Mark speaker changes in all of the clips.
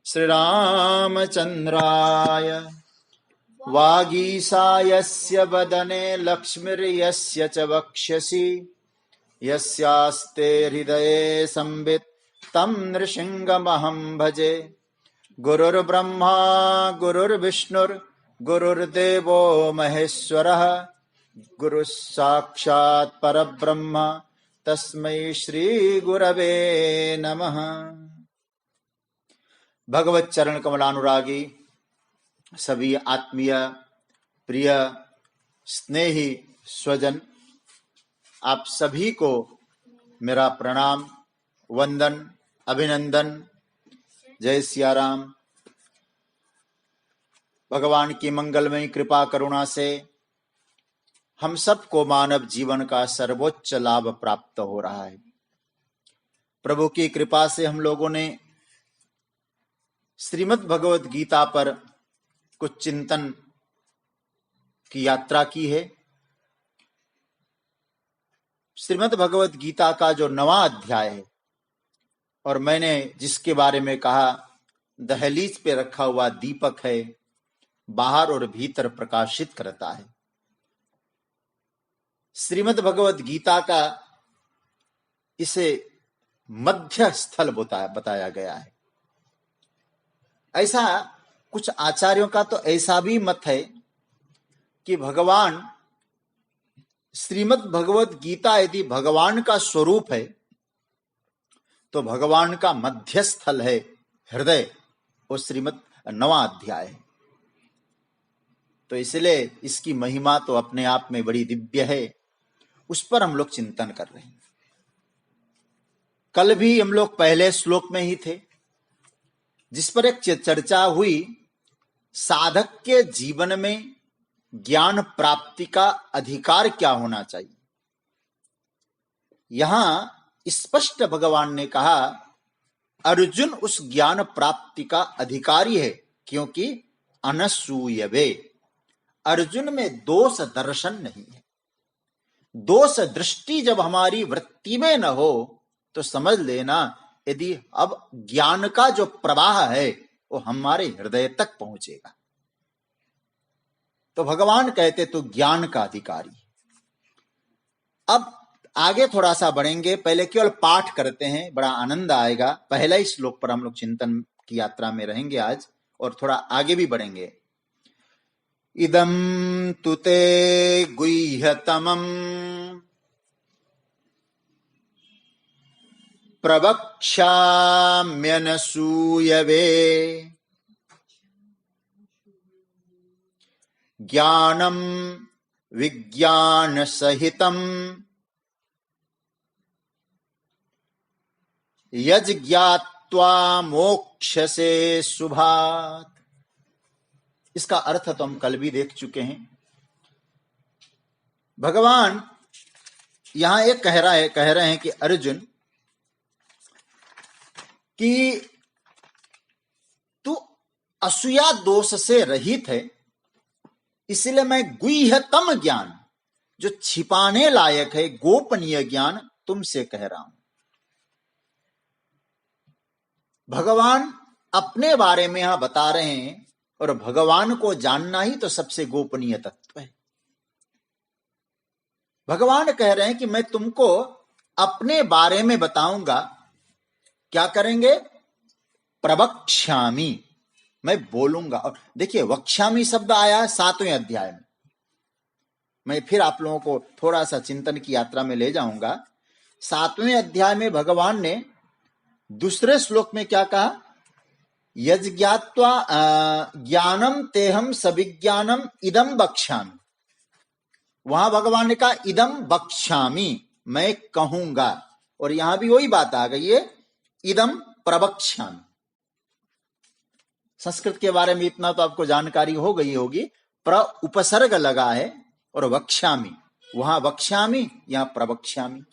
Speaker 1: श्रीरामचन्द्राय वागीशायस्य वदने लक्ष्मीर्यस्य च वक्ष्यसि यस्यास्ते हृदये संवित् तं नृसिंहमहं भजे। गुरुर्ब्रह्मा गुरुर्विष्णुर्गुरुर्देवो महेश्वरः गुरुः साक्षात् परब्रह्म तस्मै श्री गुरवे नमः। भगवत चरण कमलानुरागी सभी आत्मीय प्रिय स्नेही स्वजन, आप सभी को मेरा प्रणाम, वंदन, अभिनंदन। जय सिया राम। भगवान की मंगलमयी कृपा करुणा से हम सबको मानव जीवन का सर्वोच्च लाभ प्राप्त हो रहा है। प्रभु की कृपा से हम लोगों ने श्रीमद् भगवत गीता पर कुछ चिंतन की यात्रा की है। श्रीमद् भगवत गीता का जो 9वां अध्याय है, और मैंने जिसके बारे में कहा दहलीज पे रखा हुआ दीपक है, बाहर और भीतर प्रकाशित करता है। श्रीमद् भगवत गीता का इसे मध्य स्थल बताया गया है। ऐसा कुछ आचार्यों का तो ऐसा भी मत है कि भगवान श्रीमद् भगवत गीता यदि भगवान का स्वरूप है तो भगवान का मध्य स्थल है हृदय, वो श्रीमद् 9वां अध्याय है। तो इसलिए इसकी महिमा तो अपने आप में बड़ी दिव्य है, उस पर हम लोग चिंतन कर रहे हैं। कल भी हम लोग पहले श्लोक में ही थे, जिस पर एक चर्चा हुई, साधक के जीवन में ज्ञान प्राप्ति का अधिकार क्या होना चाहिए। यहां स्पष्ट भगवान ने कहा अर्जुन उस ज्ञान प्राप्ति का अधिकारी है, क्योंकि अनसूयवे, अर्जुन में दोष दर्शन नहीं है। दोष दृष्टि जब हमारी वृत्ति में न हो तो समझ लेना यदि अब ज्ञान का जो प्रवाह है वो हमारे हृदय तक पहुंचेगा। तो भगवान कहते तो ज्ञान का अधिकारी। अब आगे थोड़ा सा बढ़ेंगे, पहले केवल पाठ करते हैं, बड़ा आनंद आएगा। पहला ही श्लोक पर हम लोग चिंतन की यात्रा में रहेंगे आज, और थोड़ा आगे भी बढ़ेंगे। इदं तुते गुह्यतमं प्रवक्ष्याम्यनसूयवे ज्ञानं विज्ञान सहितं यज्ञात्वा मोक्षसे शुभात्। इसका अर्थ तो हम कल भी देख चुके हैं। भगवान यहां एक कह रहे हैं कि अर्जुन कि तू असूया दोष से रहित है, इसलिए मैं गुह्यतम ज्ञान, जो छिपाने लायक है, गोपनीय ज्ञान तुमसे कह रहा हूं। भगवान अपने बारे में यहां बता रहे हैं, और भगवान को जानना ही तो सबसे गोपनीय तत्व है। भगवान कह रहे हैं कि मैं तुमको अपने बारे में बताऊंगा। क्या करेंगे? प्रवक्ष्यामि, मैं बोलूंगा। और देखिए, वक्ष्यामि शब्द आया 7वें अध्याय में। मैं फिर आप लोगों को थोड़ा सा चिंतन की यात्रा में ले जाऊंगा। 7वें अध्याय में भगवान ने दूसरे श्लोक में क्या कहा? यज्ञात्वा ज्ञानम तेहम सविज्ञानम इदम बक्ष्यामि। वहां भगवान ने कहा इदम बक्ष्यामि, मैं कहूंगा। और यहां भी वही बात आ गई है, इदम प्रवक्ष्यामि। संस्कृत के बारे में इतना तो आपको जानकारी हो गई होगी। प्र उपसर्ग लगा है और वक्ष्यामि, वहां वक्ष्यामि, यहां प्रवक्ष्यामि।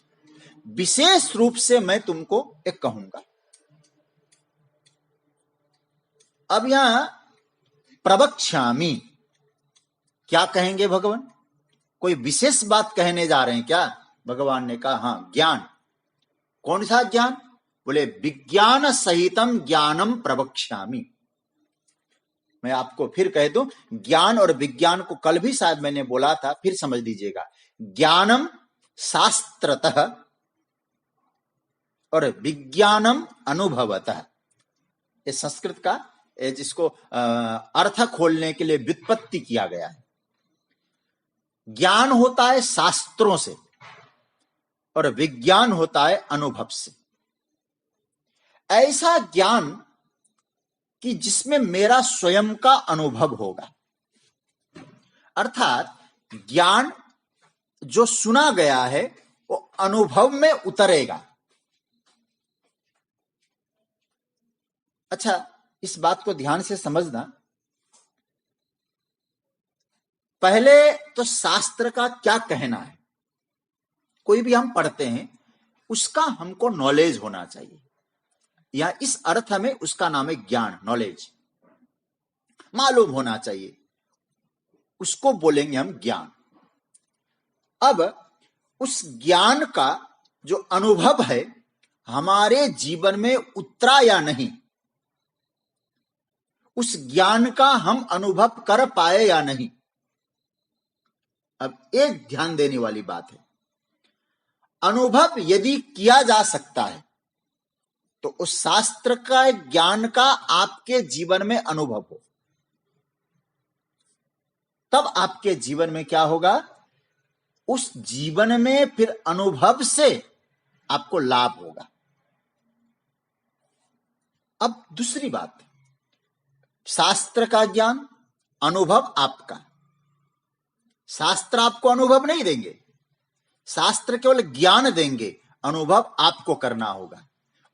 Speaker 1: विशेष रूप से मैं तुमको एक कहूंगा। अब यहां प्रवक्ष्यामि क्या कहेंगे भगवान? कोई विशेष बात कहने जा रहे हैं क्या? भगवान ने कहा हां, ज्ञान। कौन सा ज्ञान? बोले विज्ञान सहितम ज्ञानम प्रवक्ष्यामि। मैं आपको फिर कह दूं, ज्ञान और विज्ञान को कल भी शायद मैंने बोला था, फिर समझ लीजिएगा। ज्ञानम शास्त्रतः और विज्ञानम अनुभवतः, ये संस्कृत का जिसको अर्थ खोलने के लिए व्युत्पत्ति किया गया है। ज्ञान होता है शास्त्रों से और विज्ञान होता है अनुभव से। ऐसा ज्ञान कि जिसमें मेरा स्वयं का अनुभव होगा, अर्थात ज्ञान जो सुना गया है वो अनुभव में उतरेगा। अच्छा, इस बात को ध्यान से समझना। पहले तो शास्त्र का क्या कहना है, कोई भी हम पढ़ते हैं उसका हमको नॉलेज होना चाहिए, या इस अर्थ में उसका नाम है ज्ञान, नॉलेज, मालूम होना चाहिए, उसको बोलेंगे हम ज्ञान। अब उस ज्ञान का जो अनुभव है हमारे जीवन में उतरा या नहीं, उस ज्ञान का हम अनुभव कर पाए या नहीं। अब एक ध्यान देने वाली बात है, अनुभव यदि किया जा सकता है तो उस शास्त्र का ज्ञान का आपके जीवन में अनुभव हो, तब आपके जीवन में क्या होगा, उस जीवन में फिर अनुभव से आपको लाभ होगा। अब दूसरी बात, शास्त्र का ज्ञान, अनुभव आपका। शास्त्र आपको अनुभव नहीं देंगे, शास्त्र केवल ज्ञान देंगे, अनुभव आपको करना होगा।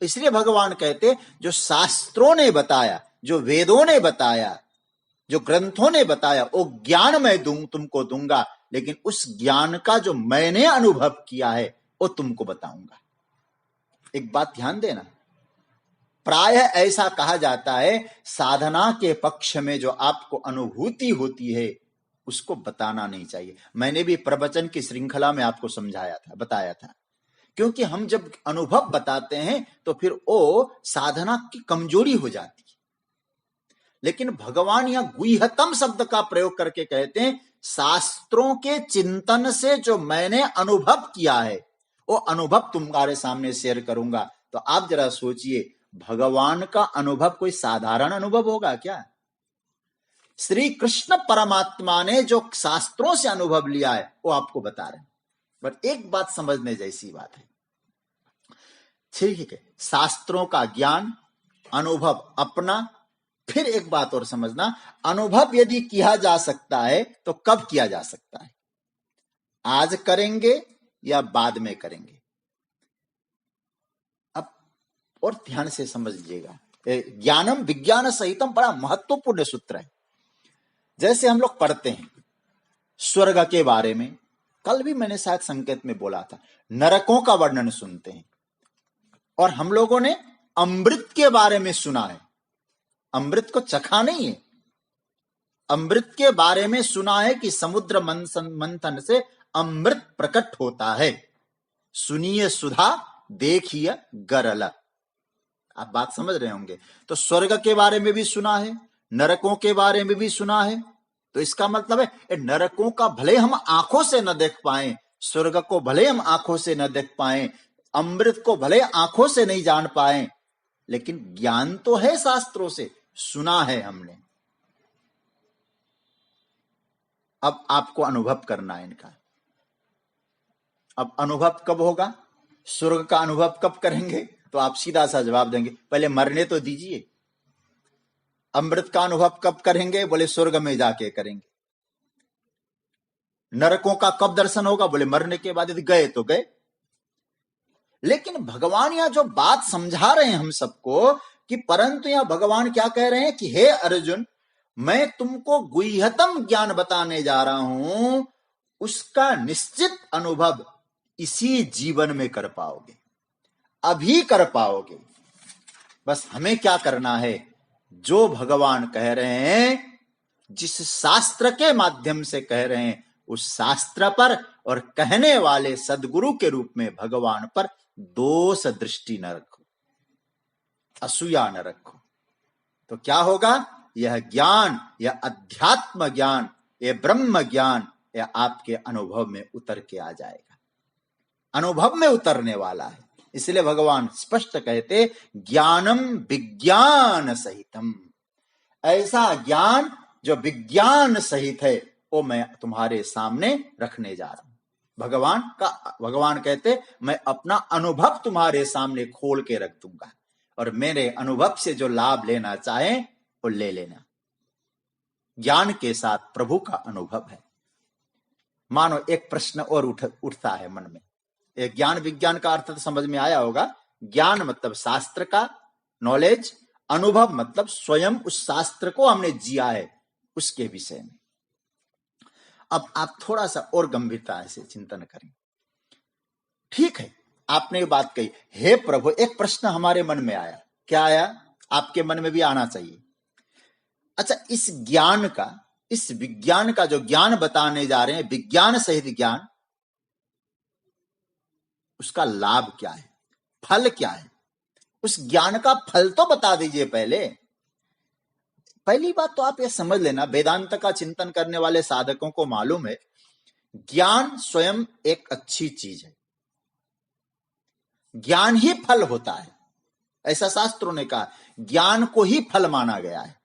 Speaker 1: इसलिए भगवान कहते जो शास्त्रों ने बताया, जो वेदों ने बताया, जो ग्रंथों ने बताया, वो ज्ञान मैं तुमको दूंगा, लेकिन उस ज्ञान का जो मैंने अनुभव किया है वो तुमको बताऊंगा। एक बात ध्यान देना, प्राय ऐसा कहा जाता है साधना के पक्ष में जो आपको अनुभूति होती है उसको बताना नहीं चाहिए। मैंने भी प्रवचन की श्रृंखला में आपको समझाया था, बताया था, क्योंकि हम जब अनुभव बताते हैं तो फिर वो साधना की कमजोरी हो जाती है। लेकिन भगवान यहां गुह्यतम शब्द का प्रयोग करके कहते हैं शास्त्रों के चिंतन से जो मैंने अनुभव किया है वो अनुभव तुम्हारे सामने शेयर करूंगा। तो आप जरा सोचिए, भगवान का अनुभव कोई साधारण अनुभव होगा क्या? श्री कृष्ण परमात्मा ने जो शास्त्रों से अनुभव लिया है वो आपको बता रहे हैं। पर एक बात समझने जैसी बात है, ठीक है, शास्त्रों का ज्ञान, अनुभव अपना, फिर एक बात और समझना, अनुभव यदि किया जा सकता है तो कब किया जा सकता है, आज करेंगे या बाद में करेंगे। अब और ध्यान से समझ लीजिएगा, ज्ञानम विज्ञान सहितम बड़ा महत्वपूर्ण सूत्र है। जैसे हम लोग पढ़ते हैं स्वर्ग के बारे में, कल भी मैंने शायद संकेत में बोला था, नरकों का वर्णन सुनते हैं, और हम लोगों ने अमृत के बारे में सुना है। अमृत को चखा नहीं है, अमृत के बारे में सुना है कि समुद्र मंथन से अमृत प्रकट होता है, सुनिए सुधा देखिए गरल। आप बात समझ रहे होंगे। तो स्वर्ग के बारे में भी सुना है, नरकों के बारे में भी सुना है। तो इसका मतलब है नरकों का भले हम आंखों से न देख पाए, स्वर्ग को भले हम आंखों से न देख पाए, अमृत को भले आंखों से नहीं जान पाए, लेकिन ज्ञान तो है, शास्त्रों से सुना है हमने। अब आपको अनुभव करना है इनका। अब अनुभव कब होगा, स्वर्ग का अनुभव कब करेंगे? तो आप सीधा सा जवाब देंगे पहले मरने तो दीजिए। अमृत का अनुभव कब करेंगे? बोले स्वर्ग में जाके करेंगे। नरकों का कब दर्शन होगा? बोले मरने के बाद, यदि गए तो गए। लेकिन भगवान यहां जो बात समझा रहे हैं हम सबको, कि परंतु यहां भगवान क्या कह रहे हैं कि हे अर्जुन, मैं तुमको गुह्यतम ज्ञान बताने जा रहा हूं, उसका निश्चित अनुभव इसी जीवन में कर पाओगे, अभी कर पाओगे। बस हमें क्या करना है, जो भगवान कह रहे हैं, जिस शास्त्र के माध्यम से कह रहे हैं, उस शास्त्र पर और कहने वाले सदगुरु के रूप में भगवान पर दोष दृष्टि न रखो। असूया न रखो। तो क्या होगा? यह ज्ञान, यह अध्यात्म ज्ञान, यह ब्रह्म ज्ञान, यह आपके अनुभव में उतर के आ जाएगा, अनुभव में उतरने वाला है। इसलिए भगवान स्पष्ट कहते ज्ञानम विज्ञान सहितम, ऐसा ज्ञान जो विज्ञान सहित है वो मैं तुम्हारे सामने रखने जा रहा हूं। भगवान कहते मैं अपना अनुभव तुम्हारे सामने खोल के रख दूंगा और मेरे अनुभव से जो लाभ लेना चाहे वो ले लेना। ज्ञान के साथ प्रभु का अनुभव है। मानो एक प्रश्न और उठता है मन में। एक ज्ञान विज्ञान का अर्थ तो समझ में आया होगा। ज्ञान मतलब शास्त्र का नॉलेज, अनुभव मतलब स्वयं उस शास्त्र को हमने जिया है उसके विषय में। अब आप थोड़ा सा और गंभीरता से चिंतन करें। ठीक है, आपने ये बात कही, हे प्रभु, एक प्रश्न हमारे मन में आया। क्या आया? आपके मन में भी आना चाहिए। अच्छा, इस ज्ञान का, इस विज्ञान का जो ज्ञान बताने जा रहे हैं, विज्ञान सहित ज्ञान, उसका लाभ क्या है, फल क्या है? उस ज्ञान का फल तो बता दीजिए पहले। पहली बात तो आप यह समझ लेना, वेदांत का चिंतन करने वाले साधकों को मालूम है ज्ञान स्वयं एक अच्छी चीज है। ज्ञान ही फल होता है, ऐसा शास्त्रों ने कहा। ज्ञान को ही फल माना गया है।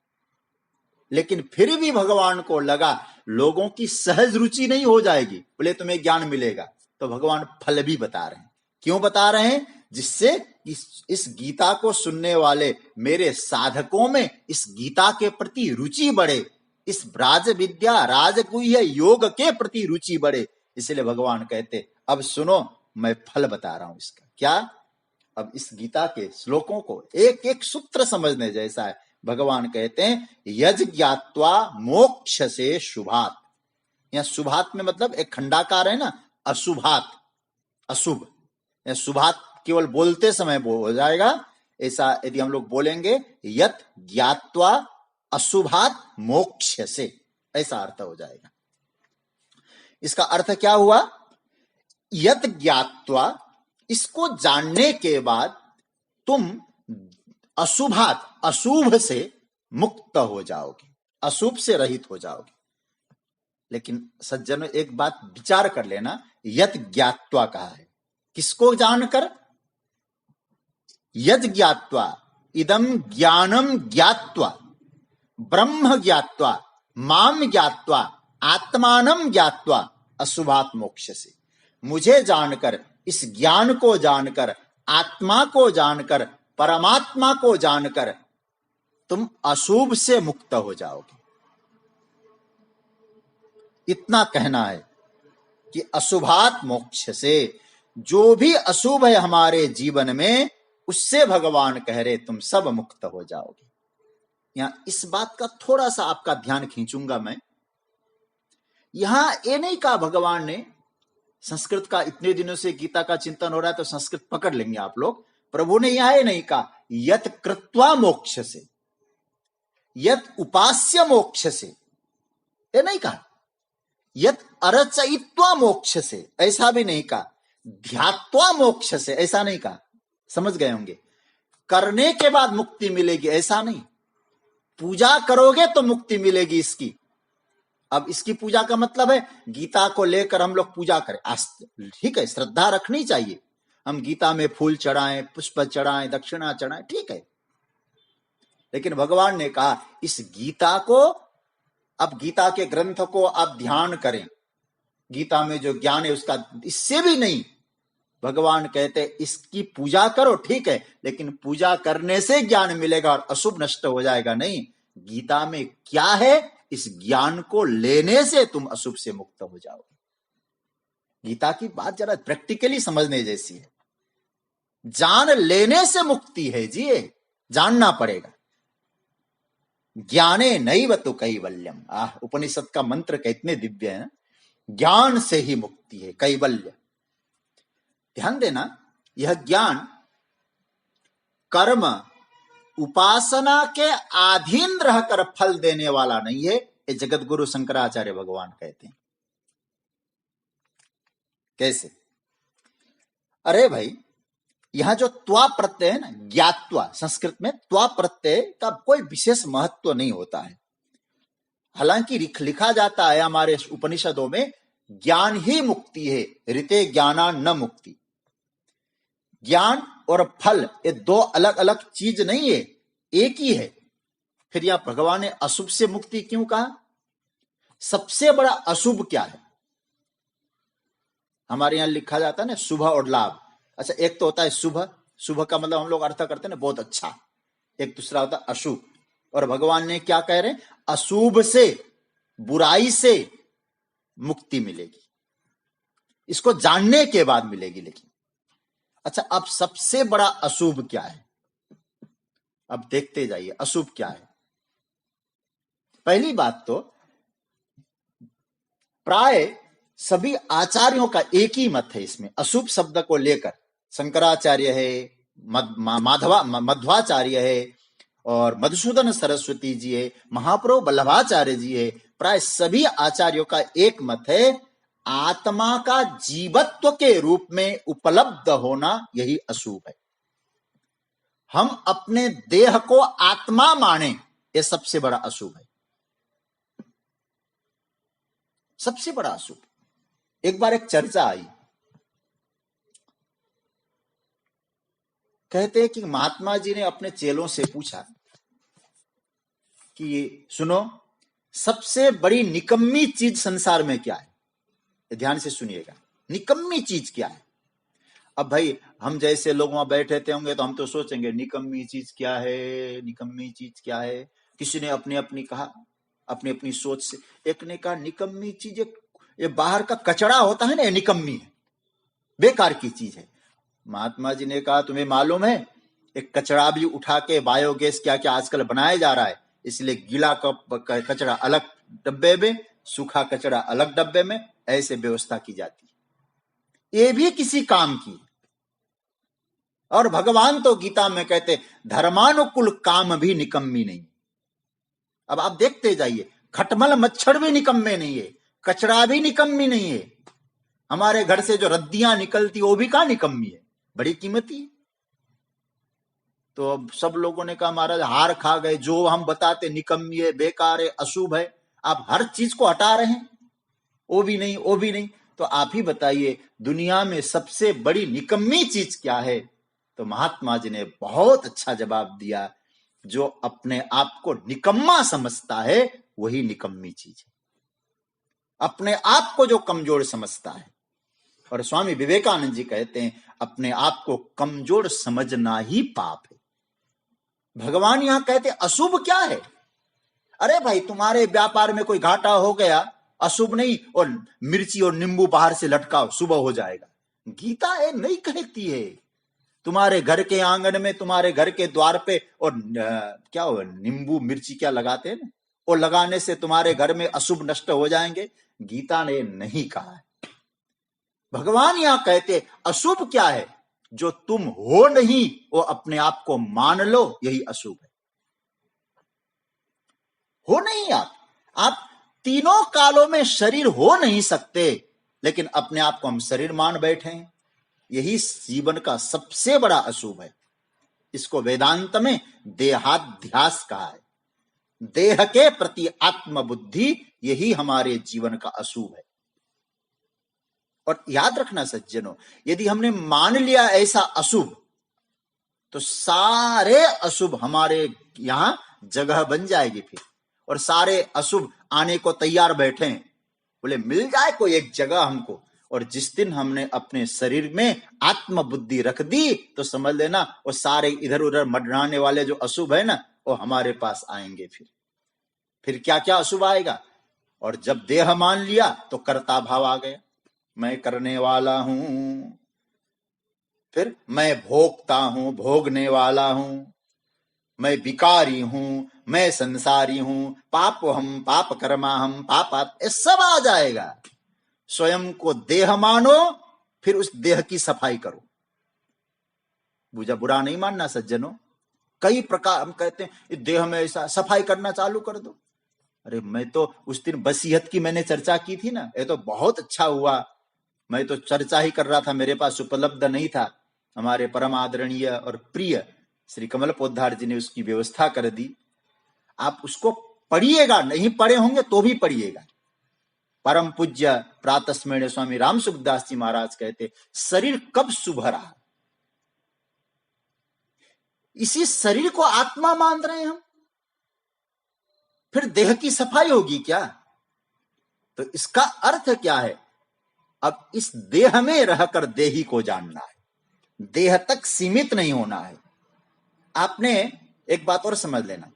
Speaker 1: लेकिन फिर भी भगवान को लगा लोगों की सहज रुचि नहीं हो जाएगी, बोले तुम्हें ज्ञान मिलेगा, तो भगवान फल भी बता रहे हैं। क्यों बता रहे हैं? जिससे इस गीता को सुनने वाले मेरे साधकों में इस गीता के प्रति रुचि बढ़े, इस राज विद्या राजगुह्य योग के प्रति रुचि बढ़े। इसलिए भगवान कहते अब सुनो, मैं फल बता रहा हूं इसका। क्या? अब इस गीता के श्लोकों को एक एक सूत्र समझने जैसा है। भगवान कहते हैं यज ज्ञात्वा मोक्ष से शुभात। यहां शुभात में मतलब एक खंडाकार है ना, अशुभात, अशुभ। शुभात केवल बोलते समय हो जाएगा। ऐसा यदि हम लोग बोलेंगे यत ज्ञात्वा अशुभात मोक्ष से, ऐसा अर्थ हो जाएगा। इसका अर्थ क्या हुआ? यत ज्ञात्वा, इसको जानने के बाद तुम अशुभात, अशुभ से मुक्त हो जाओगे, अशुभ से रहित हो जाओगे। लेकिन सज्जनों एक बात विचार कर लेना, यत ज्ञात्वा कहा है, किसको जानकर? यद ज्ञात्वा इदम ज्ञानम ज्ञात्वा ब्रह्म ज्ञात्वा माम ज्ञात्वा आत्मानम ज्ञात्वा अशुभात मोक्ष से। मुझे जानकर, इस ज्ञान को जानकर, आत्मा को जानकर, परमात्मा को जानकर तुम अशुभ से मुक्त हो जाओगे। इतना कहना है कि अशुभात मोक्ष से, जो भी अशुभ है हमारे जीवन में उससे भगवान कह रहे तुम सब मुक्त हो जाओगे। यहां इस बात का थोड़ा सा आपका ध्यान खींचूंगा मैं। यहां ये नहीं कहा भगवान ने, संस्कृत का इतने दिनों से गीता का चिंतन हो रहा है तो संस्कृत पकड़ लेंगे आप लोग। प्रभु ने यहां ये नहीं कहा यत कृत्वा मोक्ष से, यत उपास्य मोक्ष से, ये नहीं कहा। यत अरचयित्वा मोक्ष से, ऐसा भी नहीं कहा। ध्यात्वा मोक्ष से, ऐसा नहीं कहा। समझ गए होंगे? करने के बाद मुक्ति मिलेगी, ऐसा नहीं। पूजा करोगे तो मुक्ति मिलेगी इसकी। अब इसकी पूजा का मतलब है गीता को लेकर हम लोग पूजा करें, ठीक है, श्रद्धा रखनी चाहिए। हम गीता में फूल चढ़ाएं, पुष्प चढ़ाएं, दक्षिणा चढ़ाएं, ठीक है। लेकिन भगवान ने कहा इस गीता को, अब गीता के ग्रंथ को आप ध्यान करें, गीता में जो ज्ञान है उसका, इससे भी नहीं। भगवान कहते इसकी पूजा करो, ठीक है, लेकिन पूजा करने से ज्ञान मिलेगा और अशुभ नष्ट हो जाएगा, नहीं। गीता में क्या है, इस ज्ञान को लेने से तुम अशुभ से मुक्त हो जाओगे। गीता की बात जरा प्रैक्टिकली समझने जैसी है। जान लेने से मुक्ति है जी, जानना पड़ेगा। ज्ञाने नैव तो कैवल्यम। उपनिषद का मंत्र कितने दिव्य है ना, ज्ञान से ही मुक्ति है, कैवल्य। ध्यान देना, यह ज्ञान कर्म उपासना के अधीन रहकर फल देने वाला नहीं है, ये जगत गुरु शंकराचार्य भगवान कहते हैं। कैसे? अरे भाई, यहां जो त्वा प्रत्यय है ना, ज्ञात्वा, संस्कृत में त्वा प्रत्यय का कोई विशेष महत्व नहीं होता है। हालांकि लिखा जाता है हमारे उपनिषदों में, ज्ञान ही मुक्ति है, ऋते ज्ञाना न मुक्ति। ज्ञान और फल ये दो अलग अलग चीज नहीं है, एक ही है। फिर यहां भगवान ने अशुभ से मुक्ति क्यों कहा? सबसे बड़ा अशुभ क्या है? हमारे यहां लिखा जाता है ना शुभ और लाभ। अच्छा, एक तो होता है शुभ, शुभ का मतलब हम लोग अर्थ करते हैं ना बहुत अच्छा, एक दूसरा होता है अशुभ। और भगवान ने क्या कह रहे हैं? अशुभ से, बुराई से मुक्ति मिलेगी, इसको जानने के बाद मिलेगी। लेकिन अच्छा, अब सबसे बड़ा अशुभ क्या है? अब देखते जाइए अशुभ क्या है। पहली बात तो प्राय सभी आचार्यों का एक ही मत है इसमें अशुभ शब्द को लेकर। शंकराचार्य है, मध्वाचार्य है, और मधुसूदन सरस्वती जी है, महाप्रभु वल्लभाचार्य जी है। प्राय सभी आचार्यों का एक मत है, आत्मा का जीवत्व के रूप में उपलब्ध होना यही अशुभ है। हम अपने देह को आत्मा माने, यह सबसे बड़ा अशुभ है, सबसे बड़ा अशुभ। एक बार एक चर्चा आई, कहते हैं कि महात्मा जी ने अपने चेलों से पूछा कि सुनो, सबसे बड़ी निकम्मी चीज संसार में क्या है? ध्यान से सुनिएगा, निकम्मी चीज क्या है? अब भाई हम जैसे लोग वहां बैठे थे होंगे तो हम तो सोचेंगे निकम्मी चीज क्या है, निकम्मी चीज क्या है। किसी ने अपनी अपनी कहा, अपनी अपनी सोच से। एक ने कहा निकम्मी चीज ये बाहर का कचरा होता है ना, ये निकम्मी है, बेकार की चीज है। महात्मा जी ने कहा तुम्हें मालूम है एक कचरा भी उठा के बायोगैस क्या क्या आजकल बनाया जा रहा है, इसलिए गीला कचरा अलग डब्बे में, सूखा कचरा अलग डब्बे में, ऐसे व्यवस्था की जाती है। ये भी किसी काम की। और भगवान तो गीता में कहते धर्मानुकूल काम भी निकम्मी नहीं। अब आप देखते जाइए, खटमल मच्छर भी निकम्मे नहीं है, कचरा भी निकम्मी नहीं है। हमारे घर से जो रद्दियां निकलती वो भी कहां निकम्मी है, बड़ी कीमती है। तो अब सब लोगों ने कहा महाराज हार खा गए, जो हम बताते निकम्मी है, बेकार है, अशुभ है, आप हर चीज को हटा रहे हैं, वो भी नहीं, वो भी नहीं। तो आप ही बताइए दुनिया में सबसे बड़ी निकम्मी चीज क्या है? तो महात्मा जी ने बहुत अच्छा जवाब दिया, जो अपने आप को निकम्मा समझता है वही निकम्मी चीज है। अपने आप को जो कमजोर समझता है, और स्वामी विवेकानंद जी कहते हैं अपने आप को कमजोर समझना ही पाप है। भगवान यहां कहते अशुभ क्या है? अरे भाई तुम्हारे व्यापार में कोई घाटा हो गया, अशुभ नहीं, और मिर्ची और नींबू बाहर से लटकाओ सुबह हो जाएगा। गीता है नहीं कहती है। तुम्हारे घर के आंगन में, तुम्हारे घर के द्वार पे और क्या हो नींबू मिर्ची क्या लगाते हैं ना, और लगाने से तुम्हारे घर में अशुभ नष्ट हो जाएंगे, गीता ने नहीं कहा है। भगवान यहां कहते अशुभ क्या है? जो तुम हो नहीं वो अपने आप को मान लो, यही अशुभ है। हो नहीं आप तीनों कालों में शरीर हो नहीं सकते, लेकिन अपने आप को हम शरीर मान बैठे हैं, यही जीवन का सबसे बड़ा अशुभ है। इसको वेदांत में देहाध्यास कहा है। देह के प्रति आत्मबुद्धि, यही हमारे जीवन का अशुभ है। और याद रखना सज्जनों, यदि हमने मान लिया ऐसा अशुभ, तो सारे अशुभ हमारे यहां जगह बन जाएगी फिर, और सारे अशुभ आने को तैयार बैठे हैं, बोले मिल जाए कोई एक जगह हमको। और जिस दिन हमने अपने शरीर में आत्मबुद्धि रख दी तो समझ लेना वो सारे इधर उधर मंडराने वाले जो अशुभ है ना, वो हमारे पास आएंगे। फिर क्या क्या अशुभ आएगा। और जब देह मान लिया तो कर्ता भाव आ गया, मैं करने वाला हूं, फिर मैं भोगता हूं, भोगने वाला हूं, मैं विकारी हूं, मैं संसारी हूं, पाप हम पाप कर्मा हम पापात, ये सब आ जाएगा। स्वयं को देह मानो, फिर उस देह की सफाई करो। बुरा नहीं मानना सज्जनों। कई प्रकार हम कहते हैं देह में ऐसा, सफाई करना चालू कर दो। अरे मैं तो उस दिन वसीयत की मैंने चर्चा की थी ना, ये तो बहुत अच्छा हुआ। मैं तो चर्चा ही कर रहा था, मेरे पास उपलब्ध नहीं था। हमारे परम आदरणीय और प्रिय श्री कमल पोद्दार जी ने उसकी व्यवस्था कर दी। आप उसको पढ़िएगा, नहीं पढ़े होंगे तो भी पढ़िएगा। परम पूज्य प्रातस्मरणीय स्वामी राम सुखदास जी महाराज कहते, शरीर कब सुभरा, इसी शरीर को आत्मा मान रहे हैं हम, फिर देह की सफाई होगी क्या? तो इसका अर्थ क्या है? अब इस देह में रहकर देही को जानना है, देह तक सीमित नहीं होना है। आपने एक बात और समझ लेना,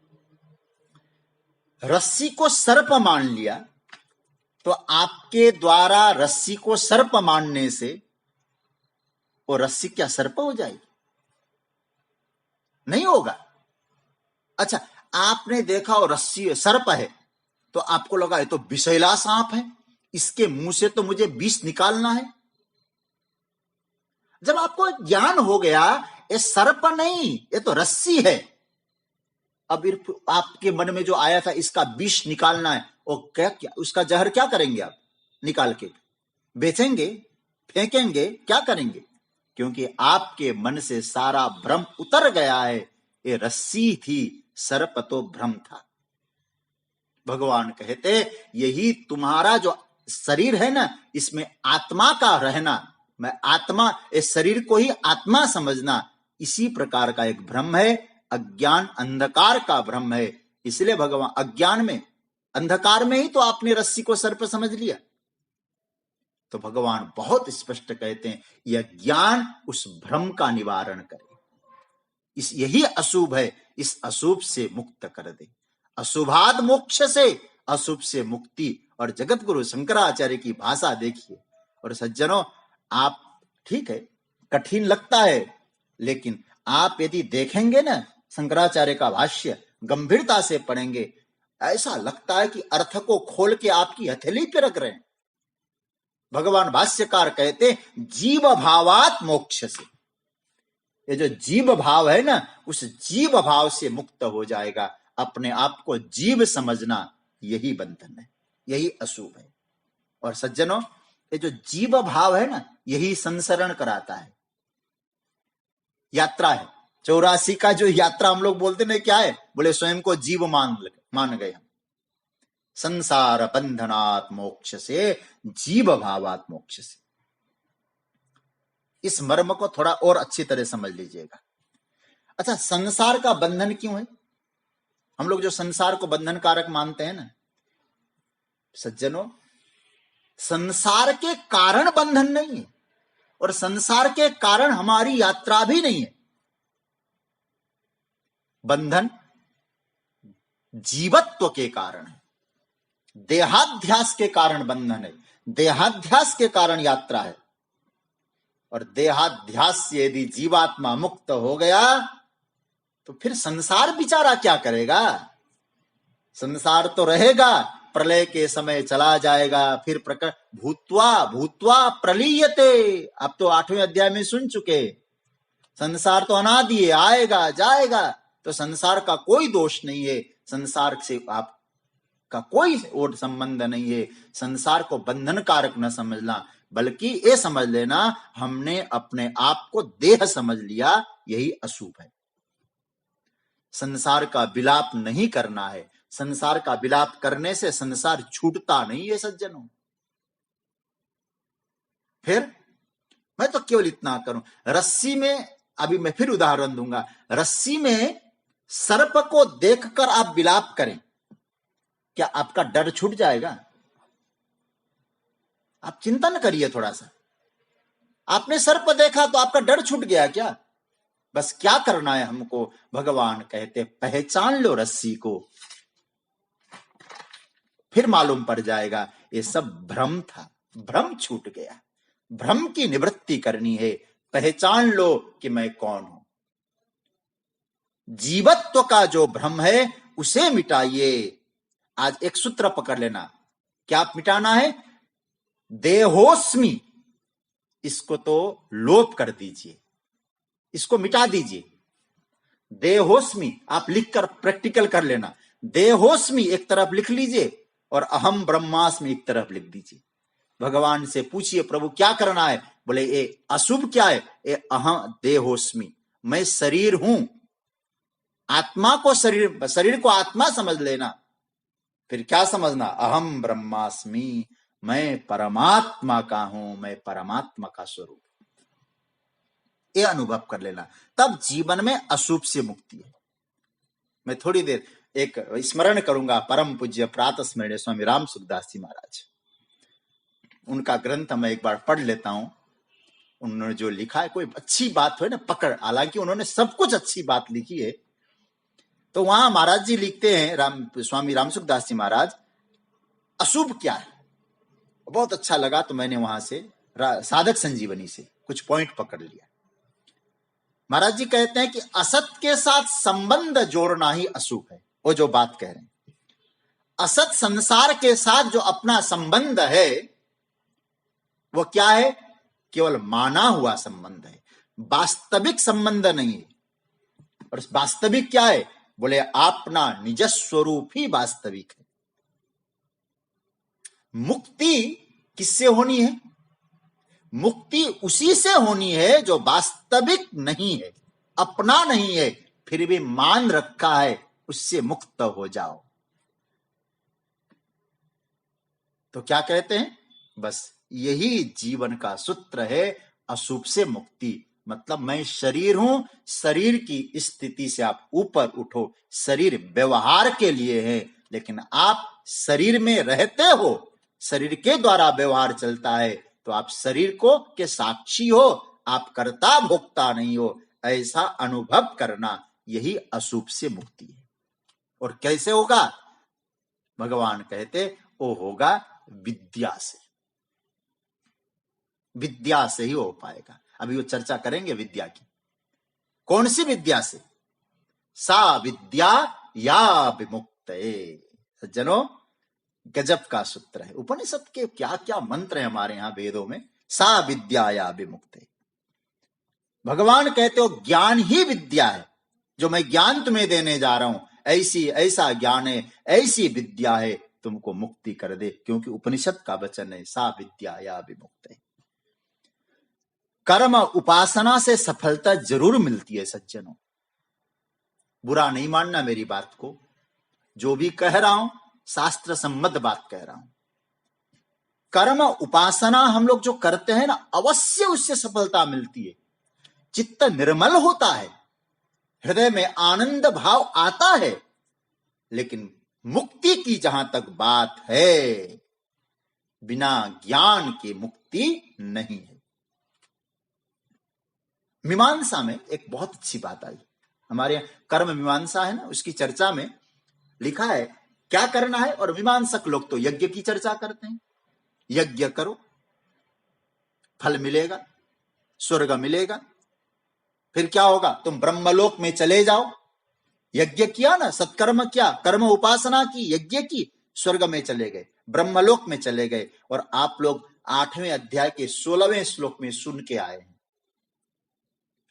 Speaker 1: रस्सी को सर्प मान लिया तो आपके द्वारा रस्सी को सर्प मानने से वो रस्सी क्या सर्प हो जाएगी? नहीं होगा। अच्छा, आपने देखा और रस्सी सर्प है तो आपको लगा ये तो विषैला सांप है, इसके मुंह से तो मुझे विष निकालना है। जब आपको ज्ञान हो गया ये सर्प नहीं, ये तो रस्सी है, अब आपके मन में जो आया था इसका विष निकालना है, वो क्या उसका जहर क्या करेंगे आप? निकाल के बेचेंगे, फेंकेंगे, क्या करेंगे? क्योंकि आपके मन से सारा भ्रम उतर गया है। ये रस्सी थी, सर्प तो भ्रम था। भगवान कहते यही तुम्हारा जो शरीर है ना, इसमें आत्मा का रहना, मैं आत्मा, इस शरीर को ही आत्मा समझना, इसी प्रकार का एक भ्रम है। अज्ञान अंधकार का भ्रम है। इसलिए भगवान अज्ञान में, अंधकार में ही तो आपने रस्सी को सर्प समझ लिया। तो भगवान बहुत स्पष्ट कहते हैं यह ज्ञान उस भ्रम का निवारण करे। इस यही अशुभ है, इस अशुभ से मुक्त कर दे। अशुभाद मोक्ष से, अशुभ से मुक्ति। और जगत गुरु शंकराचार्य की भाषा देखिए। और सज्जनों, आप ठीक है कठिन लगता है, लेकिन आप यदि देखेंगे ना शंकराचार्य का भाष्य, गंभीरता से पढ़ेंगे, ऐसा लगता है कि अर्थ को खोल के आपकी हथेली पे रख रहे हैं। भगवान भाष्यकार कहते जीव भावात मोक्ष से, ये जो जीव भाव है ना, उस जीव भाव से मुक्त हो जाएगा। अपने आप को जीव समझना यही बंधन है, यही अशुभ है। और सज्जनों, ये जो जीव भाव है ना, यही संसरण कराता है। यात्रा है 84 का जो यात्रा हम लोग बोलते ना, क्या है? बोले स्वयं को जीव मान गए हम। संसार बंधनात् मोक्ष से, जीव भावात् मोक्ष से। इस मर्म को थोड़ा और अच्छी तरह समझ लीजिएगा। अच्छा, संसार का बंधन क्यों है? हम लोग जो संसार को बंधन कारक मानते हैं ना, सज्जनों, संसार के कारण बंधन नहीं है और संसार के कारण हमारी यात्रा भी नहीं है। बंधन जीवत्व के कारण है, देहाध्यास के कारण बंधन है, देहाध्यास के कारण यात्रा है। और देहाध्यास से यदि जीवात्मा मुक्त हो गया तो फिर संसार बेचारा क्या करेगा? संसार तो रहेगा, प्रलय के समय चला जाएगा, फिर प्रकट भूत्वा प्रलीयते। अब तो 8वें अध्याय में सुन चुके, संसार तो अनादि है, आएगा जाएगा। तो संसार का कोई दोष नहीं है, संसार से आपका कोई और संबंध नहीं है। संसार को बंधन कारक न समझना, बल्कि ये समझ लेना हमने अपने आप को देह समझ लिया, यही अशुभ है। संसार का विलाप नहीं करना है। संसार का विलाप करने से संसार छूटता नहीं है सज्जनों। फिर मैं तो केवल इतना करूं, रस्सी में, अभी मैं फिर उदाहरण दूंगा, रस्सी में सर्प को देखकर आप विलाप करें, क्या आपका डर छूट जाएगा? आप चिंतन करिए थोड़ा सा। आपने सर्प देखा तो आपका डर छूट गया क्या? बस क्या करना है हमको? भगवान कहते पहचान लो रस्सी को, फिर मालूम पड़ जाएगा ये सब भ्रम था, भ्रम छूट गया। भ्रम की निवृत्ति करनी है, पहचान लो कि मैं कौन हूं। जीवत्व का जो भ्रम है उसे मिटाइए। आज एक सूत्र पकड़ लेना, क्या मिटाना है? देहोस्मि, इसको तो लोप कर दीजिए, इसको मिटा दीजिए। देहोस्मि आप लिखकर प्रैक्टिकल कर लेना। देहोस्मि एक तरफ लिख लीजिए और अहम ब्रह्मास्मि एक तरफ लिख दीजिए। भगवान से पूछिए प्रभु क्या करना है? बोले ये अशुभ क्या है? ये अहम देहोस्मि, मैं शरीर हूं। आत्मा को शरीर, शरीर को आत्मा समझ लेना। फिर क्या समझना? अहम ब्रह्मास्मि, मैं परमात्मा का हूं, मैं परमात्मा का स्वरूप। ये अनुभव कर लेना, तब जीवन में अशुभ से मुक्ति है। मैं थोड़ी देर एक स्मरण करूंगा परम पूज्य प्रातः स्मरणीय स्वामी राम सुखदास जी महाराज। उनका ग्रंथ मैं एक बार पढ़ लेता हूं। उन्होंने जो लिखा है, कोई अच्छी बात हो ना पकड़, हालांकि उन्होंने सब कुछ अच्छी बात लिखी है। तो वहां महाराज जी लिखते हैं, स्वामी राम सुखदास जी महाराज, अशुभ क्या है। बहुत अच्छा लगा, तो मैंने वहां से साधक संजीवनी से कुछ पॉइंट पकड़ लिया। महाराज जी कहते हैं कि असत के साथ संबंध जोड़ना ही अशुभ है। वो जो बात कह रहे हैं, असत संसार के साथ जो अपना संबंध है वो क्या है? केवल माना हुआ संबंध है, वास्तविक संबंध नहीं है। और वास्तविक क्या है? बोले अपना निज स्वरूप ही वास्तविक है। मुक्ति किससे होनी है? मुक्ति उसी से होनी है जो वास्तविक नहीं है, अपना नहीं है, फिर भी मान रखा है, उससे मुक्त हो जाओ। तो क्या कहते हैं? बस यही जीवन का सूत्र है, अशुभ से मुक्ति। मतलब मैं शरीर हूं, शरीर की स्थिति से आप ऊपर उठो। शरीर व्यवहार के लिए है, लेकिन आप शरीर में रहते हो, शरीर के द्वारा व्यवहार चलता है, तो आप शरीर को के साक्षी हो, आप कर्ता भोक्ता नहीं हो। ऐसा अनुभव करना, यही अशुभ से मुक्ति है। और कैसे होगा? भगवान कहते वो होगा विद्या से। विद्या से ही हो पाएगा। अभी वो चर्चा करेंगे विद्या की। कौन सी विद्या से? सा विद्या या विमुक्तये। सज्जनों, गजब का सूत्र है। उपनिषद के क्या क्या मंत्र है हमारे यहां वेदों में। सा विद्या या विमुक्तये। भगवान कहते हो ज्ञान ही विद्या है। जो मैं ज्ञान तुम्हें देने जा रहा हूं, ऐसा ज्ञान है, ऐसी विद्या है, तुमको मुक्ति कर दे। क्योंकि उपनिषद का वचन है, सा विद्या या विमुक्तये। कर्म उपासना से सफलता जरूर मिलती है सज्जनों, बुरा नहीं मानना मेरी बात को। जो भी कह रहा हूं शास्त्र सम्मत बात कह रहा हूं। कर्म उपासना हम लोग जो करते हैं ना, अवश्य उससे सफलता मिलती है। चित्त निर्मल होता है, हृदय में आनंद भाव आता है। लेकिन मुक्ति की जहां तक बात है, बिना ज्ञान के मुक्ति नहीं है। मीमांसा में एक बहुत अच्छी बात आई। हमारे यहां कर्म मीमांसा है ना, उसकी चर्चा में लिखा है क्या करना है। और मीमांसक लोग तो यज्ञ की चर्चा करते हैं। यज्ञ करो, फल मिलेगा, स्वर्ग मिलेगा। फिर क्या होगा? तुम ब्रह्मलोक में चले जाओ। यज्ञ किया ना, सत्कर्म किया, कर्म उपासना की, यज्ञ की, स्वर्ग में चले गए, ब्रह्मलोक में चले गए। और आप लोग 8वें अध्याय के 16वें श्लोक में सुन के आए हैं,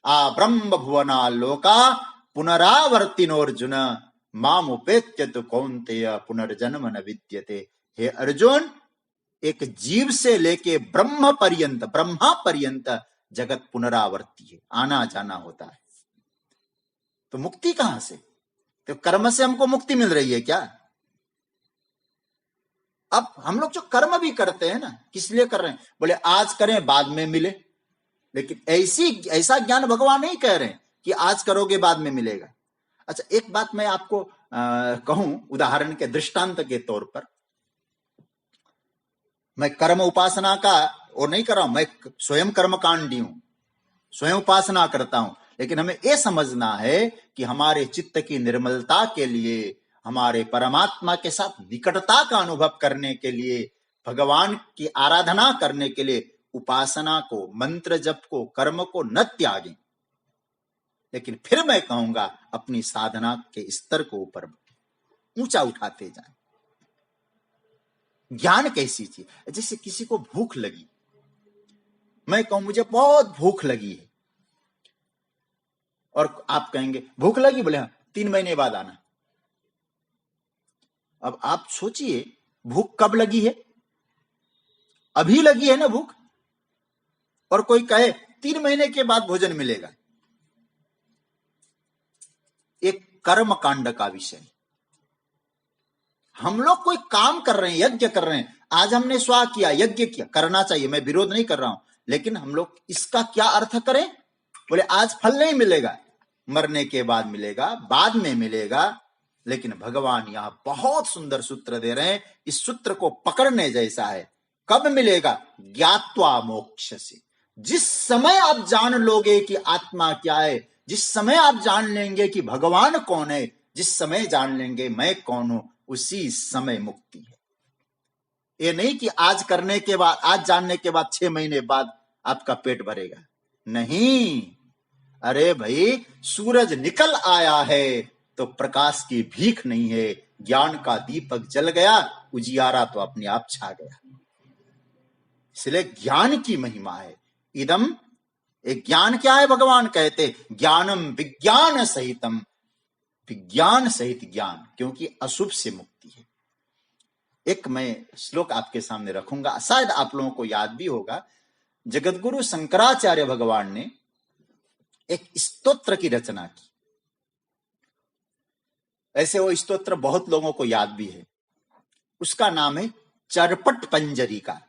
Speaker 1: आ ब्रह्म भुवना लोका पुनरावर्तिनोर्जुन माम उपेत्य तो कौन्तेय पुनर्जन्म न विद्यते। हे अर्जुन, एक जीव से लेके ब्रह्मा पर्यंत जगत पुनरावर्ती है, आना जाना होता है। तो मुक्ति कहां से? तो कर्म से हमको मुक्ति मिल रही है क्या? अब हम लोग जो कर्म भी करते हैं ना, किस लिए कर रहे हैं? बोले आज करें बाद में मिले। लेकिन ऐसा ज्ञान भगवान नहीं कह रहे हैं कि आज करोगे बाद में मिलेगा। अच्छा, एक बात मैं आपको कहूं उदाहरण के दृष्टांत के तौर पर। मैं कर्म उपासना का और नहीं कर रहा हूं, मैं स्वयं कर्मकांडी हूं, स्वयं उपासना करता हूं। लेकिन हमें यह समझना है कि हमारे चित्त की निर्मलता के लिए, हमारे परमात्मा के साथ निकटता का अनुभव करने के लिए, भगवान की आराधना करने के लिए उपासना को, मंत्र जप को, कर्म को न त्यागें। लेकिन फिर मैं कहूंगा अपनी साधना के स्तर को ऊपर ऊंचा उठाते जाएं। ज्ञान कैसी चीज? जैसे किसी को भूख लगी, मैं कहूं मुझे बहुत भूख लगी है, और आप कहेंगे भूख लगी, बोले हाँ 3 महीने बाद आना। अब आप सोचिए भूख कब लगी है? अभी लगी है ना भूख। और कोई कहे 3 महीने के बाद भोजन मिलेगा। एक कर्म कांड का विषय। हम लोग कोई काम कर रहे हैं, यज्ञ कर रहे हैं, आज हमने स्वाह किया, यज्ञ किया, करना चाहिए, मैं विरोध नहीं कर रहा हूं, लेकिन हम लोग इसका क्या अर्थ करें? बोले आज फल नहीं मिलेगा, मरने के बाद मिलेगा, बाद में मिलेगा। लेकिन भगवान यहां बहुत सुंदर सूत्र दे रहे हैं, इस सूत्र को पकड़ने जैसा है। कब मिलेगा? ज्ञात्वा मोक्ष से। जिस समय आप जान लोगे कि आत्मा क्या है, जिस समय आप जान लेंगे कि भगवान कौन है, जिस समय जान लेंगे मैं कौन हूं, उसी समय मुक्ति है। ये नहीं कि आज करने के बाद, आज जानने के बाद 6 महीने बाद आपका पेट भरेगा, नहीं। अरे भाई, सूरज निकल आया है तो प्रकाश की भीख नहीं है, ज्ञान का दीपक जल गया, उजियारा तो अपने आप छा गया। इसलिए ज्ञान की महिमा है। इदम, एक ज्ञान क्या है? भगवान कहते ज्ञानम विज्ञान सहितम, विज्ञान सहित ज्ञान, क्योंकि अशुभ से मुक्ति है। एक मैं श्लोक आपके सामने रखूंगा, शायद आप लोगों को याद भी होगा। जगतगुरु शंकराचार्य भगवान ने एक स्तोत्र की रचना की। ऐसे वो स्तोत्र बहुत लोगों को याद भी है। उसका नाम है चरपट पंजरिका।